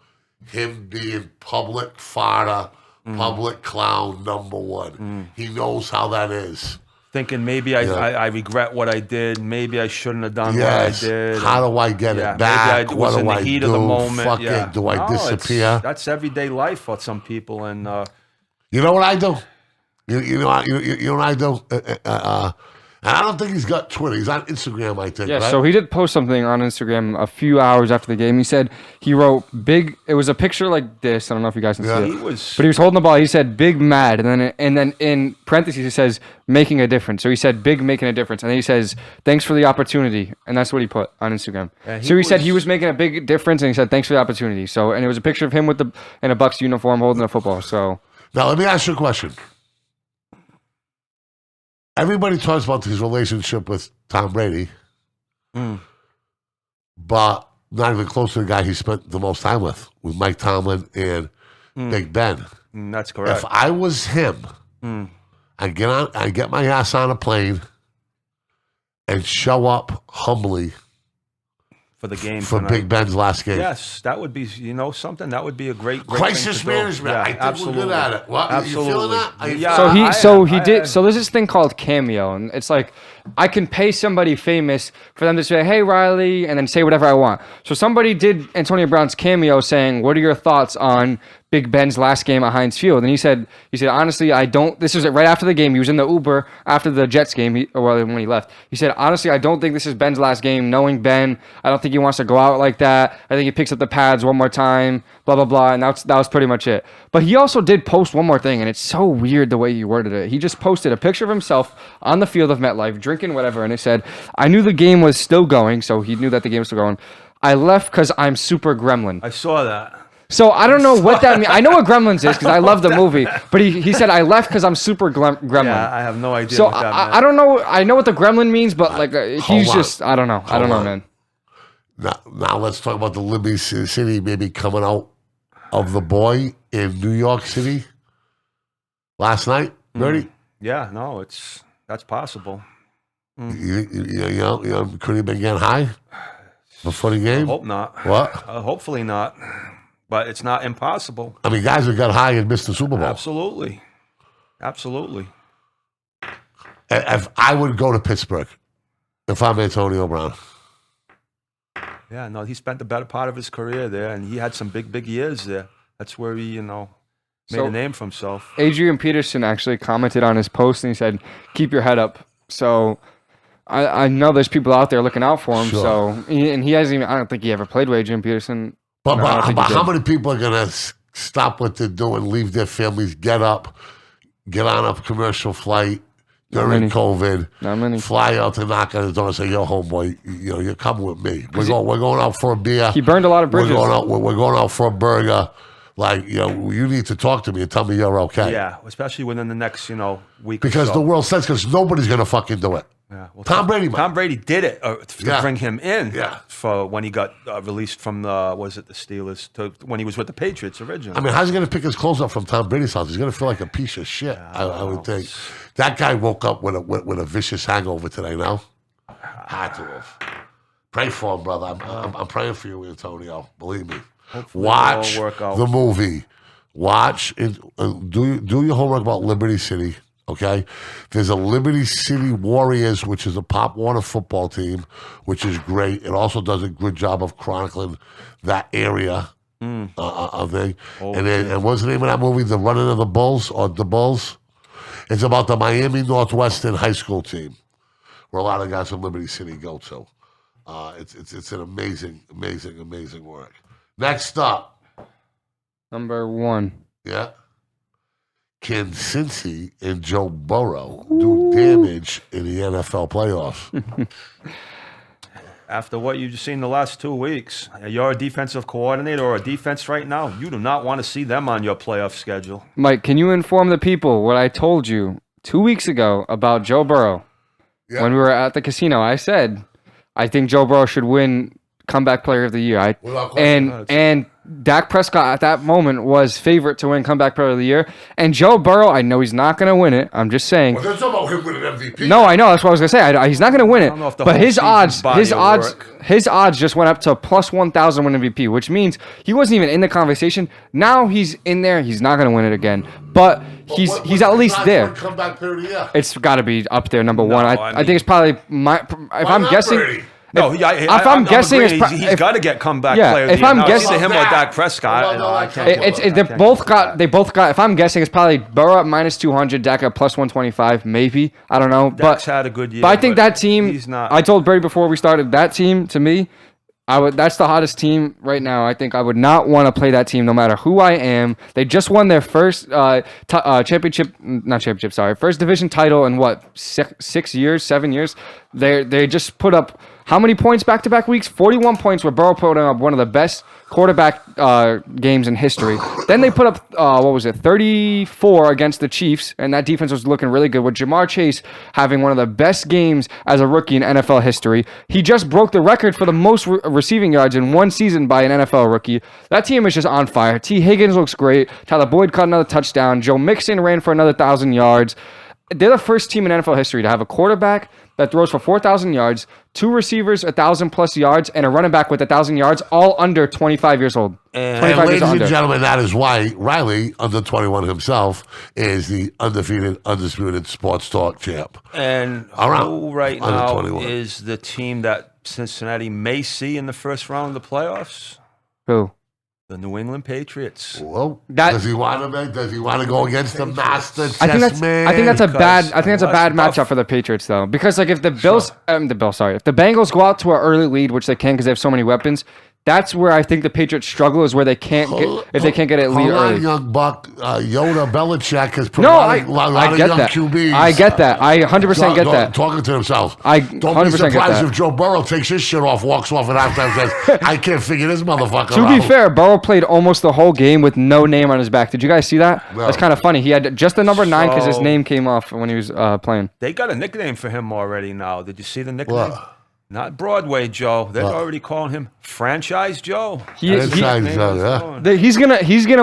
him being public farter, public clown #1. He knows how that is. Thinking maybe I regret what I did. Maybe I shouldn't have done Yes. what I did. How do I get Yeah, it back? maybe I What was in do the I heat do? of the moment. Fuck Yeah. it. Do I No, disappear? That's everyday life for some people. And You know what I do? You know what I do? And I don't think he's got Twitter. He's on Instagram, I think. Yeah, right? so he did post something on Instagram a few hours after the game. He said he wrote big. It was a picture like this. I don't know if you guys can see it. But he was holding the ball. He said big mad, and then in parentheses he says making a difference. So he said big making a difference, and then he says thanks for the opportunity, and that's what he put on Instagram. So he said he was making a big difference, and he said thanks for the opportunity. So and it was a picture of him with in a Bucks uniform holding a football. So now let me ask you a question. Everybody talks about his relationship with Tom Brady, but not even close to the guy he spent the most time with Mike Tomlin and Big Ben. that's correct. If I was him, I'd get my ass on a plane and show up humbly For the game for tonight. Big Ben's last game. Yes, that would be something. That would be a great Crisis thing to do. management. Yeah, I think absolutely. we're good at it. What? Absolutely. You feeling that? Are you Yeah. feeling he did. So there's this thing called Cameo, and it's like I can pay somebody famous for them to say, "Hey, Riley," and then say whatever I want. So somebody did Antonio Brown's Cameo, saying, "What are your thoughts on Big Ben's last game at Heinz Field?" And he said, honestly, I don't. This was right after the game. He was in the Uber after the Jets game. When he left, he said, honestly, I don't think this is Ben's last game. Knowing Ben, I don't think he wants to go out like that. I think he picks up the pads one more time. Blah blah blah. And that was pretty much it. But he also did post one more thing, and it's so weird the way he worded it. He just posted a picture of himself on the field of MetLife drinking whatever, and it said, "I knew the game was still going," so he knew that the game was still going. "I left because I'm super gremlin." I saw that. So I don't know what that means. I know what Gremlins is because I love the movie. But he said, "I left because I'm super gremlin." Yeah, I have no idea So what that meant. I don't know. I know what the gremlin means, but like he's on. just I don't know. I don't know, on. man. Now let's talk about the Liberty City maybe coming out of the boy in New York City last night, Birdie. Yeah, no, that's possible. You could he have been getting high before the game? Hope not. What? Hopefully not. But it's not impossible. I mean, guys have got high and missed the Super Bowl. Absolutely. If I would go to Pittsburgh if I'm Antonio Brown. Yeah, no, he spent the better part of his career there, and he had some big years there. That's where he, made a name for himself. Adrian Peterson actually commented on his post, and he said, "Keep your head up." So I know there's people out there looking out for him. Sure. So and he hasn't even. I don't think he ever played with Adrian Peterson. But, No, I don't think he how did. many people are going to stop what they're doing, leave their families, get up, get on a commercial flight during many. COVID, Not many. fly out to knock on the door and say, "Yo, homeboy, you're coming with me. We're going out for a beer. He burned a lot of bridges. We're going out for a burger. Like, you need to talk to me and tell me you're okay." Yeah, especially within the next, week Because or so. the world says, because nobody's going to fucking do it. Yeah. Well, Tom Brady might. Tom Brady did it to bring him in for when he got released from the Steelers to when he was with the Patriots originally. I mean, how's he going to pick his clothes up from Tom Brady's house? He's going to feel like a piece of shit, I would think. That guy woke up with a vicious hangover today, no? Had to have. Pray for him, brother. I'm praying for you, Antonio. Believe me. Hopefully Watch it'll work out. the movie. Watch it. Do your homework about Liberty City. Okay, there's a Liberty City Warriors, which is a Pop Warner football team, which is great. It also does a good job of chronicling that area of thing. And what's the name of that movie? The Running of the Bulls or the Bulls? It's about the Miami Northwestern high school team, where a lot of guys from Liberty City go to. It's an amazing work. Next up, Number 1. yeah. Can Cincy and Joe Burrow do damage in the NFL playoffs? After what you've seen the last 2 weeks, you're a defensive coordinator or a defense right now. You do not want to see them on your playoff schedule. Mike, can you inform the people what I told you 2 weeks ago about Joe Burrow? Yeah. When we were at the casino, I said I think Joe Burrow should win Comeback Player of the Year. Without question. And Dak Prescott at that moment was favorite to win Comeback Player of the Year. And Joe Burrow, I know he's not going to win it. I'm just saying. Well, they're talking about him winning MVP. No, I know. That's what I was going to say. He's not going to win don't know if it. the But whole his season's odds, body of his odds just went up to plus 1,000 win MVP, which means he wasn't even in the conversation. Now he's in there. He's not going to win it again. But he's at least there. Comeback Player of the Year. It's got to be up there, number one. I mean- think it's probably if I'm guessing. Brady? No, I'm guessing agreeing. it's he's got to get comeback Yeah, player of the if year. I'm Now, guessing- it's either him or Well, Dak Prescott. well, no, I I can't can't. go with that. They both got. If I'm guessing, it's probably Burrow at minus 200, Dak at plus 125, maybe. I don't know. Dak's But had a good year. but I think that team. He's not. I told Birdie before we started that team to me. That's the hottest team right now. I think I would not want to play that team no matter who I am. They just won their first first division title in what, 6 years, 7 years. They just put up how many points back-to-back weeks? 41 points, where Burrow put up one of the best quarterback games in history. Then they put up 34 against the Chiefs, and that defense was looking really good with Jamar Chase having one of the best games as a rookie in NFL history. He just broke the record for the most receiving yards in one season by an NFL rookie. That team is just on fire. T. Higgins looks great. Tyler Boyd caught another touchdown. Joe Mixon ran for another 1,000 yards. They're the first team in NFL history to have a quarterback that throws for 4,000 yards, 2 receivers 1,000+ yards, and a running back with 1,000 yards, all under 25 years old. And 25 years ladies and under. gentlemen, that is why Riley, under 21 himself, is the undisputed sports talk champ. And Around who right under now 21. is the team that Cincinnati may see in the first round of the playoffs? Who? The New England Patriots. Well, That- does he want to go against the master chess I think that's man? a bad Because bad unless matchup for the Patriots though, because like if the Bills, if the Bengals go out to an early lead, which they can because they have so many weapons, that's where I think the Patriots struggle, is where they can't get if they can't get a lead Hold on, early. young buck. Yoda Belichick has No, provided a lot I of get young that. QBs. I get that. I 100% get that. Talking to themselves. I Don't be 100% get surprised that. if Joe Burrow takes his shit off, walks off at halftime, and says, "I can't figure this motherfucker To out." be fair, Burrow played almost the whole game with no name on his back. Did you guys see that? No. That's kind of funny. He had just the number 9 because his So- name came off when he was playing. They got a nickname for him already now. Did you see the nickname? What? Not Broadway Joe. They're already calling him Franchise Joe. He's gonna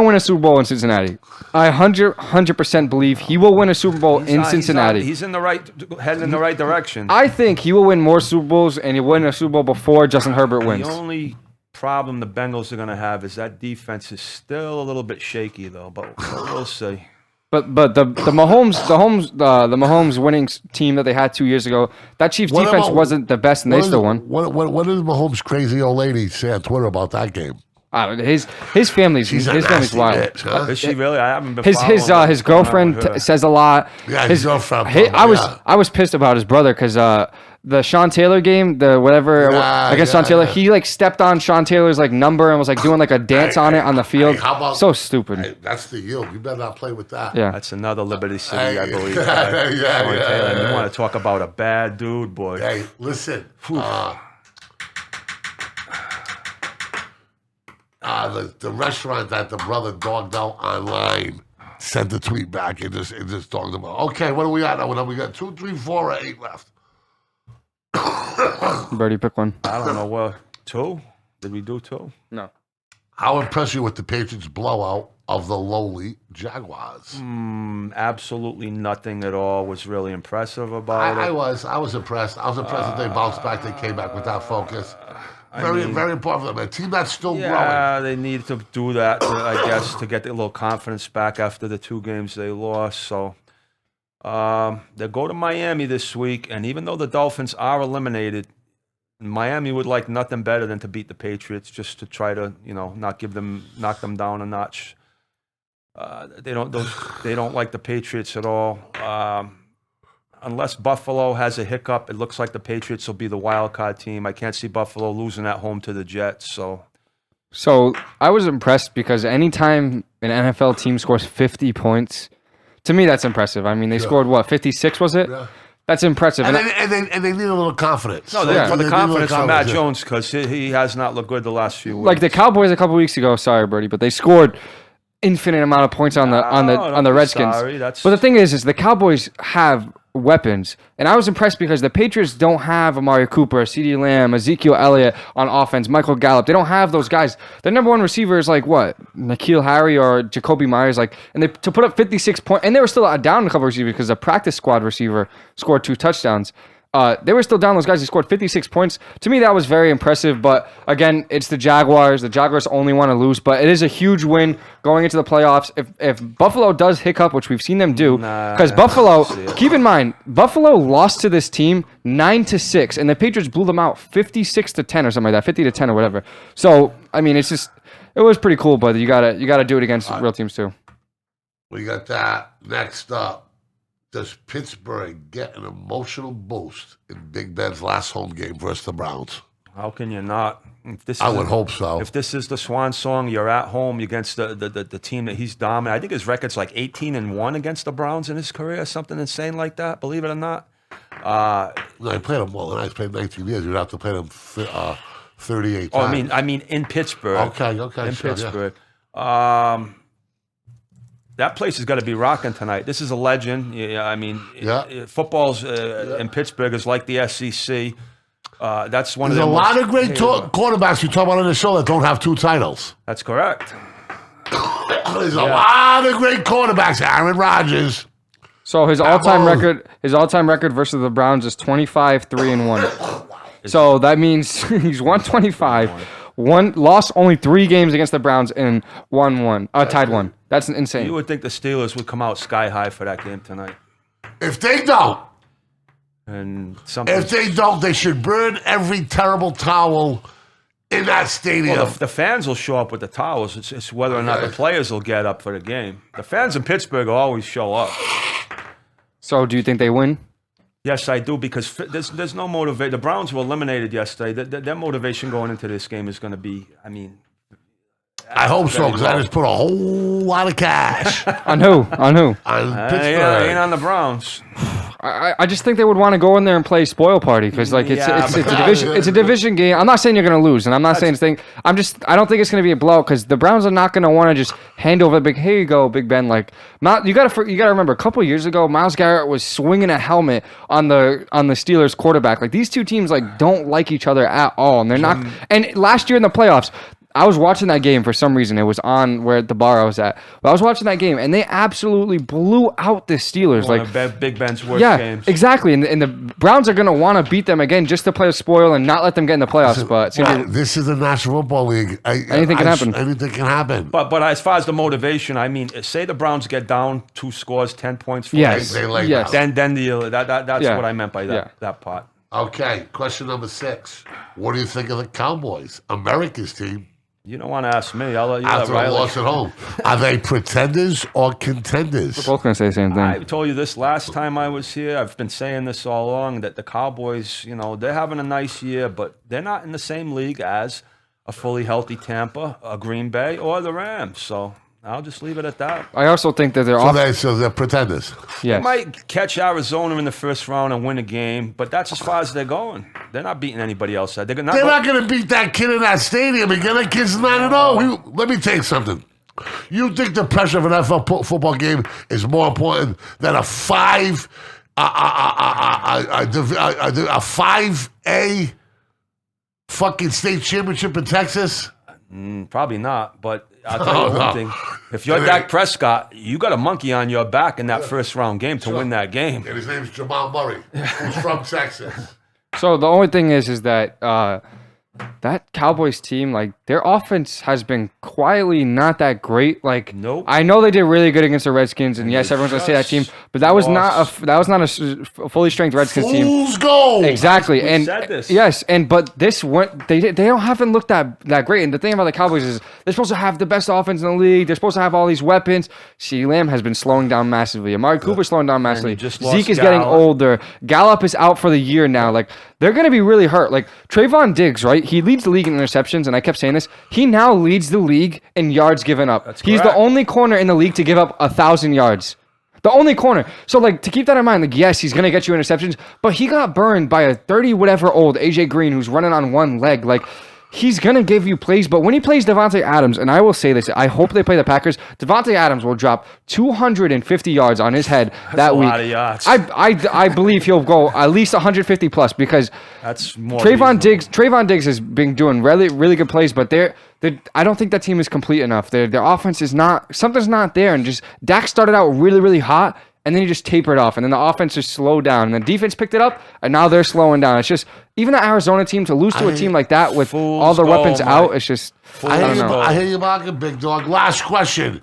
win a Super Bowl in Cincinnati. I 100% believe he will win a Super Bowl in Cincinnati. He's in the right, heading in the right direction. I think he will win more Super Bowls, and he'll win a Super Bowl before Justin Herbert wins. The only problem the Bengals are going to have is that defense is still a little bit shaky, though. But we'll see. But the Mahomes winning team that they had 2 years ago, that Chiefs What defense about- wasn't the best, and they still won. What did Mahomes' crazy old lady say on Twitter about that game? His family's She's a his family's nasty wild. bitch, huh? Is she really? I haven't been. His following what's his going on girlfriend with her. says a lot. Yeah, his girlfriend. I was pissed about his brother because the Sean Taylor game, the whatever against Sean Taylor, he like stepped on Sean Taylor's like number and was like doing like a dance on it on the field. how about- so stupid. Hey, that's the yield. You better not play with that. Yeah. That's another Liberty City, I Hey, believe. yeah. You want to talk about a bad dude, boy? Hey, listen. The restaurant that the brother dogged out online sent the tweet back and just dogged him out. Okay, what are we at now? We got 2, 3, 4, or 8 left. Birdie, pick one. I don't know what. 2? Did we do 2? No. How impressed you with the Patriots blowout of the lowly Jaguars? Absolutely nothing at all was really impressive about I it. was impressed. I was impressed that they bounced back. They came back with that focus. Very important for them. A team that's still growing. Yeah, they need to do that, I guess, to get a little confidence back after the 2 games they lost. So they go to Miami this week, and even though the Dolphins are eliminated, Miami would like nothing better than to beat the Patriots, just to try to, knock them down a notch. They don't like the Patriots at all. Unless Buffalo has a hiccup, it looks like the Patriots will be the wild card team. I can't see Buffalo losing at home to the Jets. So I was impressed because anytime an NFL team scores 50 points, to me that's impressive. I mean, they scored what, 56 was it? Yeah. That's impressive. And they need a little confidence. No, They for the need a little confidence from Matt confidence. Jones, because he has not looked good the last few weeks. Like the Cowboys a couple weeks ago, sorry, Birdie, but they scored infinite amount of points on the don't be Redskins. sorry, that's- But the thing is the Cowboys have weapons, and I was impressed because the Patriots don't have Amari Cooper, CeeDee Lamb, Ezekiel Elliott on offense, Michael Gallup. They don't have those guys. Their number one receiver is like what, N'Keal Harry or Jacoby Myers, and to put up 56 points, and they were still down a couple of receivers because the practice squad receiver scored 2 touchdowns. They were still down those guys. They scored 56 points. To me, that was very impressive. But again, it's the Jaguars. The Jaguars only want to lose, but it is a huge win going into the playoffs. If Buffalo does hiccup, which we've seen them do, because Buffalo, keep in mind, Buffalo lost to this team 9-6, and the Patriots blew them out 56-10 or something like that, 50-10 or whatever. So I mean, it was pretty cool. But you gotta do it against real teams too. We got that. Next up. Does Pittsburgh get an emotional boost in Big Ben's last home game versus the Browns? How can you not? I would hope so. If this is the swan song, you're at home against the team that he's dominant. I think his record's like 18-1 against the Browns in his career, something insane like that. Believe it or not. No, I played them more than I played 19 years. You'd have to play them 38 Oh, times. I mean in Pittsburgh. Okay, In sure, yeah. Pittsburgh. That place has got to be rocking tonight. This is a legend. Yeah, I mean, football's in Pittsburgh is like the SEC. That's one There's of a the lot most of great hated- quarterbacks you talk about on the show that don't have 2 titles. That's correct. There's a lot of great quarterbacks. Aaron Rodgers. So his all-time record versus the Browns is 25-3-1. So that means he's 125. Lost only 3 games against the Browns and tied 1. That's insane. You would think the Steelers would come out sky high for that game tonight. If they don't, And they should burn every terrible towel in that stadium. well, the fans will show up with the towels. It's whether or not the players will get up for the game. The fans in Pittsburgh will always show up. So do you think they win? Yes, I do, because there's no motivation. The Browns were eliminated yesterday. Their motivation going into this game is going to be, I hope so, because I just put a whole lot of cash On who? on Pittsburgh. ain't on the Browns. I just think they would want to go in there and play spoil party because like it's a division game. I'm not saying you're going to lose, and I'm not saying I don't think it's going to be a blowout because the Browns are not going to want to just hand over here you go, Big Ben. Like you got to remember a couple years ago, Myles Garrett was swinging a helmet on the Steelers quarterback. Like these two teams like don't like each other at all, and they're not. And last year in the playoffs, I was watching that game for some reason. It was on where the bar I was at. But I was watching that game, and they absolutely blew out the Steelers. One like of Big Ben's worst yeah, games. exactly. And the Browns are going to want to beat them again just to play a spoil and not let them get in the playoffs. But This is the National Football League. Anything can happen. Anything can happen. But as far as the motivation, I mean, say the Browns get down 2 scores, 10 points. Yes. They lay Yes. down. Then that's Yeah. what I meant by that Yeah. part. Okay, question number 6. What do you think of the Cowboys, America's team, You don't want to ask me. I'll let you let after a Riley. loss at home? Are they pretenders or contenders? both going to say the same thing. I told you this last time I was here. I've been saying this all along that the Cowboys, they're having a nice year, but they're not in the same league as a fully healthy Tampa, a Green Bay, or the Rams. So I'll just leave it at that. I also think that they're So they're pretenders. They Yes. might catch Arizona in the first round and win a game, but that's as far as they're going. They're not beating anybody else. They're not going to beat that kid in that stadium again. That kid's 9-0. Let me tell you something. You think the pressure of an NFL football game is more important than a 5A fucking state championship in Texas? Probably not, but I'll tell you one thing. If you're Dak Prescott, you got a monkey on your back in that first round game to win that game. And his name's Jamal Murray, who's from Texas. So the only thing is that that Cowboys team, like their offense has been quietly not that great. Like, Nope. I know they did really good against the Redskins, and yes, everyone's gonna say that team, but that was not a fully strength Redskins team. Fool's gold. Exactly, and said this. yes, but this one they haven't looked that great. And the thing about the Cowboys is they're supposed to have the best offense in the league. They're supposed to have all these weapons. CeeDee Lamb has been slowing down massively. Amari Cooper's slowing down massively. just lost Zeke is getting Gallup. older. Gallup is out for the year now. Like they're gonna be really hurt. Like Trayvon Diggs, right? He leads the league in interceptions, and I kept saying this. He now leads the league in yards given up. He's the correct. only corner in the league to give up 1,000 yards. The only corner. So, like, to keep that in mind, like, yes, he's going to get you interceptions, but he got burned by a 30-whatever-old A.J. Green who's running on one leg. Like, he's going to give you plays, but when he plays Devontae Adams, and I will say this, I hope they play the Packers, Devontae Adams will drop 250 yards on his head that a week. lot of yards. I believe he'll go at least 150 plus because That's more Trayvon reasonable. Diggs has been doing really, really good plays, but I don't think that team is complete enough. Their offense is not, something's not there, and just Dak started out really, really hot, and then he just tapered off, and then the offense just slowed down, and the defense picked it up, and now they're slowing down. It's just, even the Arizona team, to lose to a team like that with all their weapons out, it's just, I don't know. I hear you, Mark, big dog. Last question.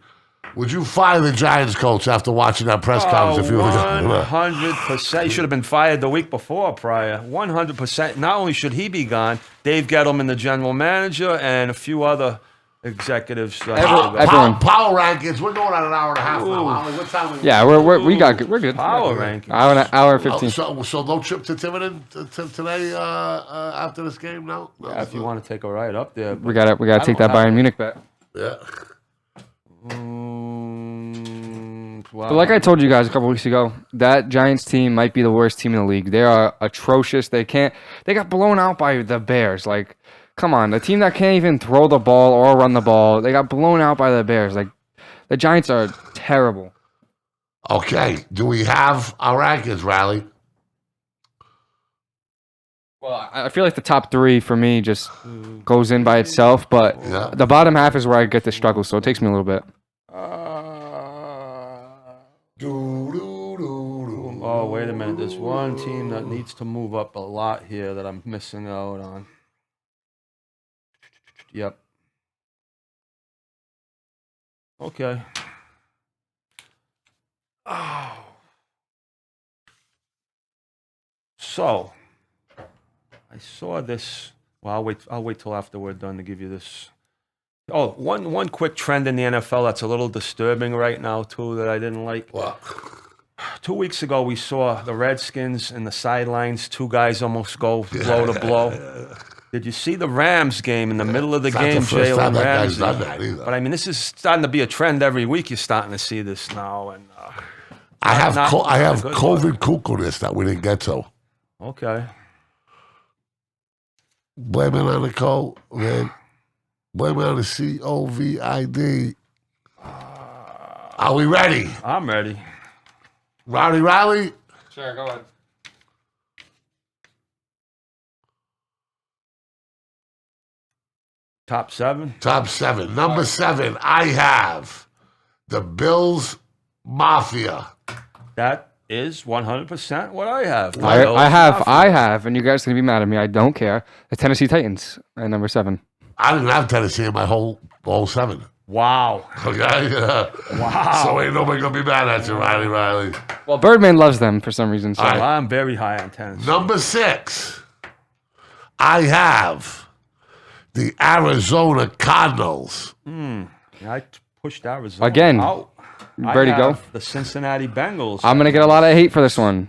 Would you fire the Giants coach after watching that press conference? If you were 100%. He should have been fired the week before prior. 100%. Not only should he be gone, Dave Gettleman, the general manager, and a few other executives. Everyone. Power rankings. We're going on an hour and a half now. Alan. What time? Yeah, we're good. Power rankings. Hour 15. So no trip to Tiverton today after this game? No. Yeah, if you want to take a ride up there. We gotta take that Bayern Munich bet. Yeah. Wow. But like I told you guys a couple weeks ago, that Giants team might be the worst team in the league. They are atrocious. They got blown out by the Bears. Like, come on, the team that can't even throw the ball or run the ball, they got blown out by the Bears. Like, the Giants are terrible. Okay. Do we have our rankings, Riley? Well, I feel like the top three for me just goes in by itself, but Yeah. the bottom half is where I get to struggle, so it takes me a little bit. Oh, wait a minute. There's one team that needs to move up a lot here that I'm missing out on. Yep. Okay. Oh. So, I saw this. Well, I'll wait till after we're done to give you this. Oh, one quick trend in the NFL that's a little disturbing right now, too, that I didn't like. Well, 2 weeks ago, we saw the Redskins in the sidelines. 2 guys almost go blow to blow. Did you see the Rams game in the middle of the it's not game? the first time Jalen that guy's Ramsey. done that either. But I mean, this is starting to be a trend every week. You're starting to see this now, and I have not a good COVID cuckoo-ness that we didn't get to. okay. Blame it on the COVID. Blame it on the COVID. Are we ready? I'm ready. Rowdy Riley? Sure, go ahead. Top 7? Top 7. Number 7, I have the Bills Mafia. That is 100% what I have. I have, and you guys are going to be mad at me. I don't care. The Tennessee Titans at number 7. I didn't have Tennessee in my whole 7. Wow. Okay? Wow. So ain't nobody going to be mad at you, Riley. Well, Birdman loves them for some reason. So. All right. I'm very high on Tennessee. Number 6, I have the Arizona Cardinals. I pushed Arizona Again. out. Brady, I go. have the Cincinnati Bengals. I'm going to get a lot of hate for this one.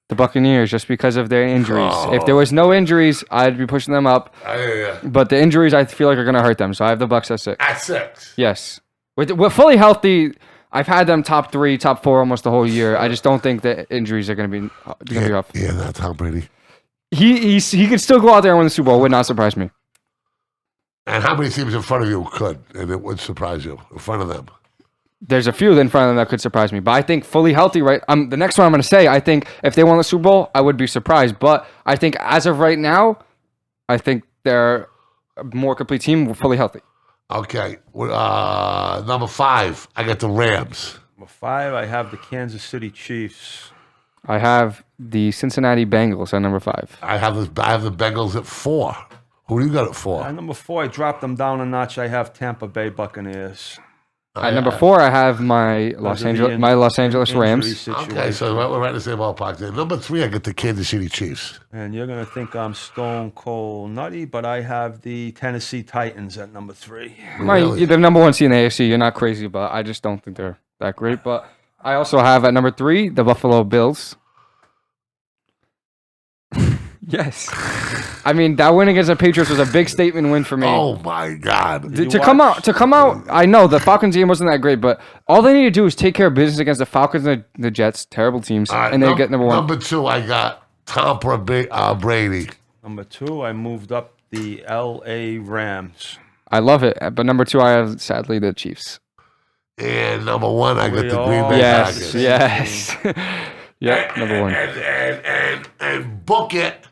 The Buccaneers, just because of their injuries. If there was no injuries, I'd be pushing them up. But the injuries, I feel like, are going to hurt them. So I have the Bucs at 6. At 6. Yes. We're fully healthy. I've had them top 3, top 4 almost the whole year. I just don't think the injuries are going to be rough. Yeah, not Tom Brady. He could still go out there and win the Super Bowl. Would not surprise me. And how many teams in front of you could, and it would surprise you, in front of them? There's a few in front of them that could surprise me. But I think fully healthy, right? The next one I'm going to say, I think if they won the Super Bowl, I would be surprised. But I think as of right now, I think they're a more complete team, fully healthy. Okay. Number 5, I got the Rams. Number 5, I have the Kansas City Chiefs. I have the Cincinnati Bengals at number 5. I have the Bengals at 4. Who do you got at 4? At number 4, I dropped them down a notch. I have Tampa Bay Buccaneers. At number 4, I have my Los Angeles Rams. Okay, so we're right in the same ballpark there. Number 3, I got the Kansas City Chiefs. And you're going to think I'm stone cold nutty, but I have the Tennessee Titans at number 3. Really? They're number 1 seed in the AFC. You're not crazy, but I just don't think they're that great. But I also have at number 3 the Buffalo Bills. Yes. I mean, that win against the Patriots was a big statement win for me. Oh, my God. To come out, I know the Falcons game wasn't that great, but all they need to do is take care of business against the Falcons and the Jets, terrible teams, and they get number 1. Number 2, I got Tampa Brady. Number 2, I moved up the L.A. Rams. I love it, but number 2, I have sadly the Chiefs. And number 1, I got the Green Bay Packers. Yes. Yeah, number 1. And book it.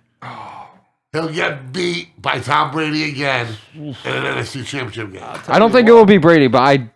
He'll get beat by Tom Brady again in an NFC Championship game. I don't think it will be Brady, but I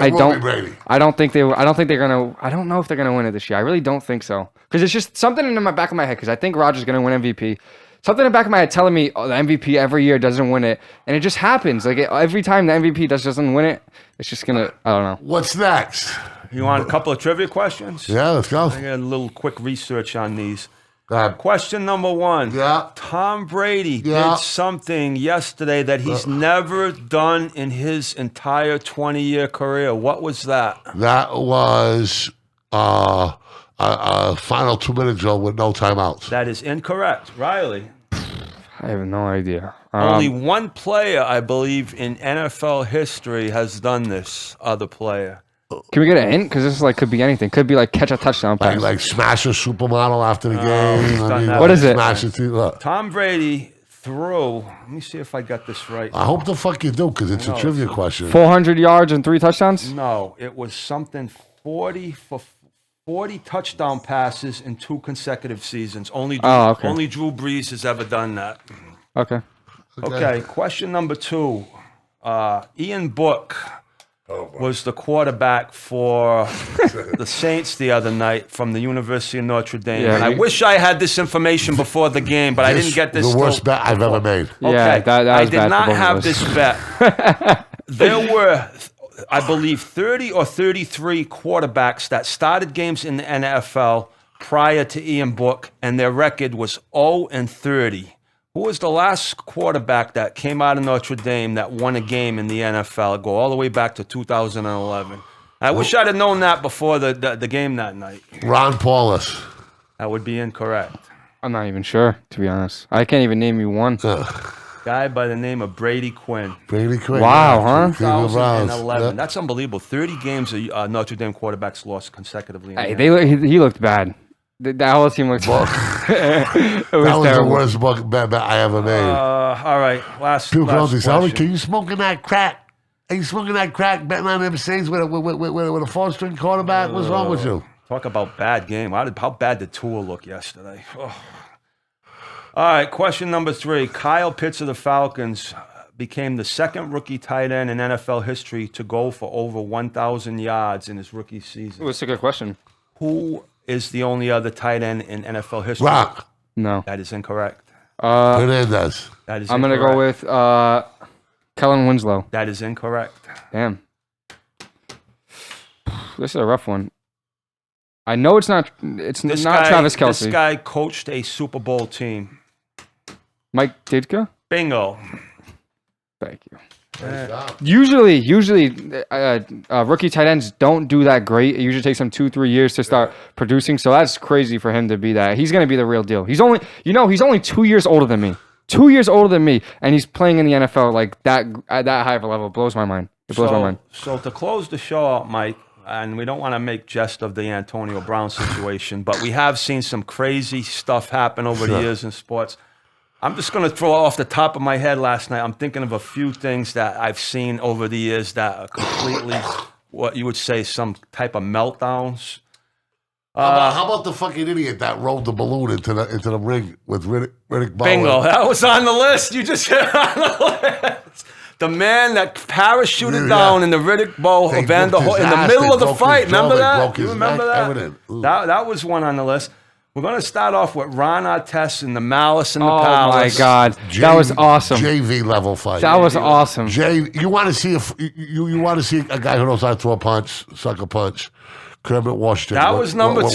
don't think they're gonna. I don't know if they're gonna win it this year. I really don't think so, because it's just something in the back of my head. Because I think Rodgers is gonna win MVP. Something in the back of my head telling me the MVP every year doesn't win it, and it just happens. Like every time the MVP doesn't win it, it's just gonna. I don't know. What's next? You want a couple of trivia questions? Yeah, let's go. I got a little quick research on these. Go ahead. Question number 1. Yeah. Tom Brady did something yesterday that he's never done in his entire 20-year career. What was that? That was a final 2-minute drill with no timeouts. That is incorrect. Riley. I have no idea. Only one player, I believe, in NFL history has done this. Other player. Can we get a hint? Because this could be anything. Could be catch a touchdown pass. Like smash a supermodel after the game. What is it? Smash it look. Tom Brady threw. Let me see if I got this right. I hope the fuck you do, because it's a trivia question. 400 yards and 3 touchdowns? No, it was something 40 touchdown passes in 2 consecutive seasons. Only Drew Brees has ever done that. Okay. Okay, question number 2. Ian Book was the quarterback for the Saints the other night from the University of Notre Dame. Yeah, and I wish I had this information before the game, but I didn't get this. The worst bet I've ever made. Okay, yeah, that I was did bad not for both have of us. this bet. There were, I believe, 30 or 33 quarterbacks that started games in the NFL prior to Ian Book, and their record was 0-30. Who was the last quarterback that came out of Notre Dame that won a game in the NFL? Go all the way back to 2011. I wish I'd have known that before the game that night. Ron Paulus. That would be incorrect. I'm not even sure, to be honest. I can't even name you one. Guy by the name of Brady Quinn. Brady Quinn. Wow, huh? 2011. Yep. That's unbelievable. 30 games Notre Dame quarterbacks lost consecutively. Hey, he looked bad. That whole team looked bad. It was That was terrible. the worst bet I ever made. All right, last People last say, "Howard, question. can you smoking that crack? Are you smoking that crack betting on them Saints with a 4-string quarterback? What's wrong with you?" Talk about bad game. How bad did Tua look yesterday? Oh. All right, question number 3. Kyle Pitts of the Falcons became the second rookie tight end in NFL history to go for over 1,000 yards in his rookie season? That's a good question. Who is the only other tight end in NFL history? Rock. No. That is incorrect. Hernandez. That is I'm incorrect. gonna go with Kellen Winslow. That is incorrect. Damn. This is a rough one. I know it's not. It's not Travis Kelce. This guy coached a Super Bowl team. Mike Ditka. Bingo. Thank you. Nice job. Usually, rookie tight ends don't do that great. It usually takes them 2-3 years to start producing. So that's crazy for him to be that. He's going to be the real deal. He's only 2 years older than me. 2 years older than me, and he's playing in the NFL like that at that high of a level. It blows my mind. It blows my mind. So to close the show out, Mike, and we don't want to make jest of the Antonio Brown situation, but we have seen some crazy stuff happen over the years in sports. I'm just going to throw off the top of my head last night. I'm thinking of a few things that I've seen over the years that are completely, what you would say, some type of meltdowns. How about the fucking idiot that rolled the balloon into the ring with Riddick Bowe? Bingo. That was on the list. You just hit it on the list. The man that parachuted down in the Riddick Bowe They Evander whooped his in the ass, middle they of the broke his fight. jaw, Remember they that? broke his You remember neck, that? everything. Ooh. That was one on the list. We're going to start off with Ron Artest and the Malice in the Oh Palace. my God, that was awesome. JV level fight. That was awesome. You want to see you want to see a guy who knows how to throw a punch, suck a punch. Kermit Washington. That was number two.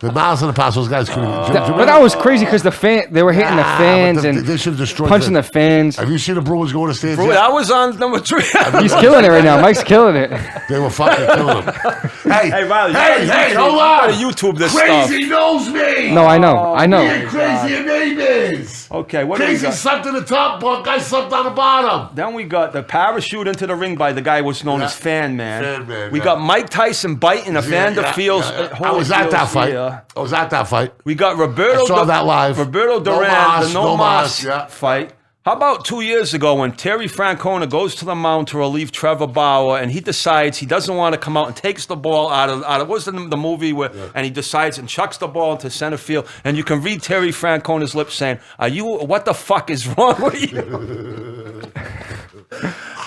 The Miles and the Pass, those guys couldn't. But that was crazy because they were hitting the fans and they should have destroyed punching the fans. Have you seen the Brewers going to stand? Bro, that was on number 3. He's killing it right now. Mike's killing it. They were fucking killing him. Hey, Riley, hey, hold you on. gotta YouTube this stuff. Crazy knows me. No, I know. Me and Crazy your name is. Okay, what do we Crazy got? sucked in the top, but guy sucked on the bottom. Then we got the parachute into the ring by the guy who was known as Fan Man. Fan Man, We yeah. got Mike Tyson biting Evander Fields. I was at that fight. I was at that fight. We got Roberto. I saw that live. Roberto No Duran, mas, the no mas, fight. How about 2 years ago when Terry Francona goes to the mound to relieve Trevor Bauer and he decides he doesn't want to come out and takes the ball out of what's the movie where and he decides and chucks the ball into center field and you can read Terry Francona's lips saying, what the fuck is wrong with you?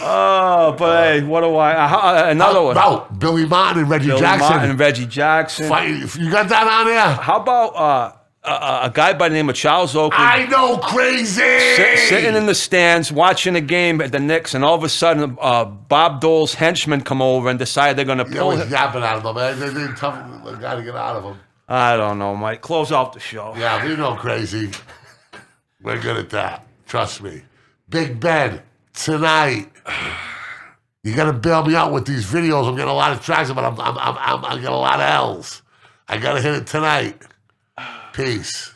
Oh, but hey, what do I? Another one. No, Billy Martin and Reggie Jackson. Martin and Reggie Jackson. Fight. You got that on there? How about a guy by the name of Charles Oakley? I know, Crazy. Sitting in the stands watching a game at the Knicks, and all of a sudden, Bob Dole's henchmen come over and decide they're going to pull him. Yapping out of him, man. They didn't tell the guy to get out of him. I don't know, Mike. Close out the show. Yeah, we know, Crazy. We're good at that. Trust me. Big Ben, tonight. You got to bail me out with these videos. I'm getting a lot of traction, but I'm getting a lot of L's. I got to hit it tonight. Peace.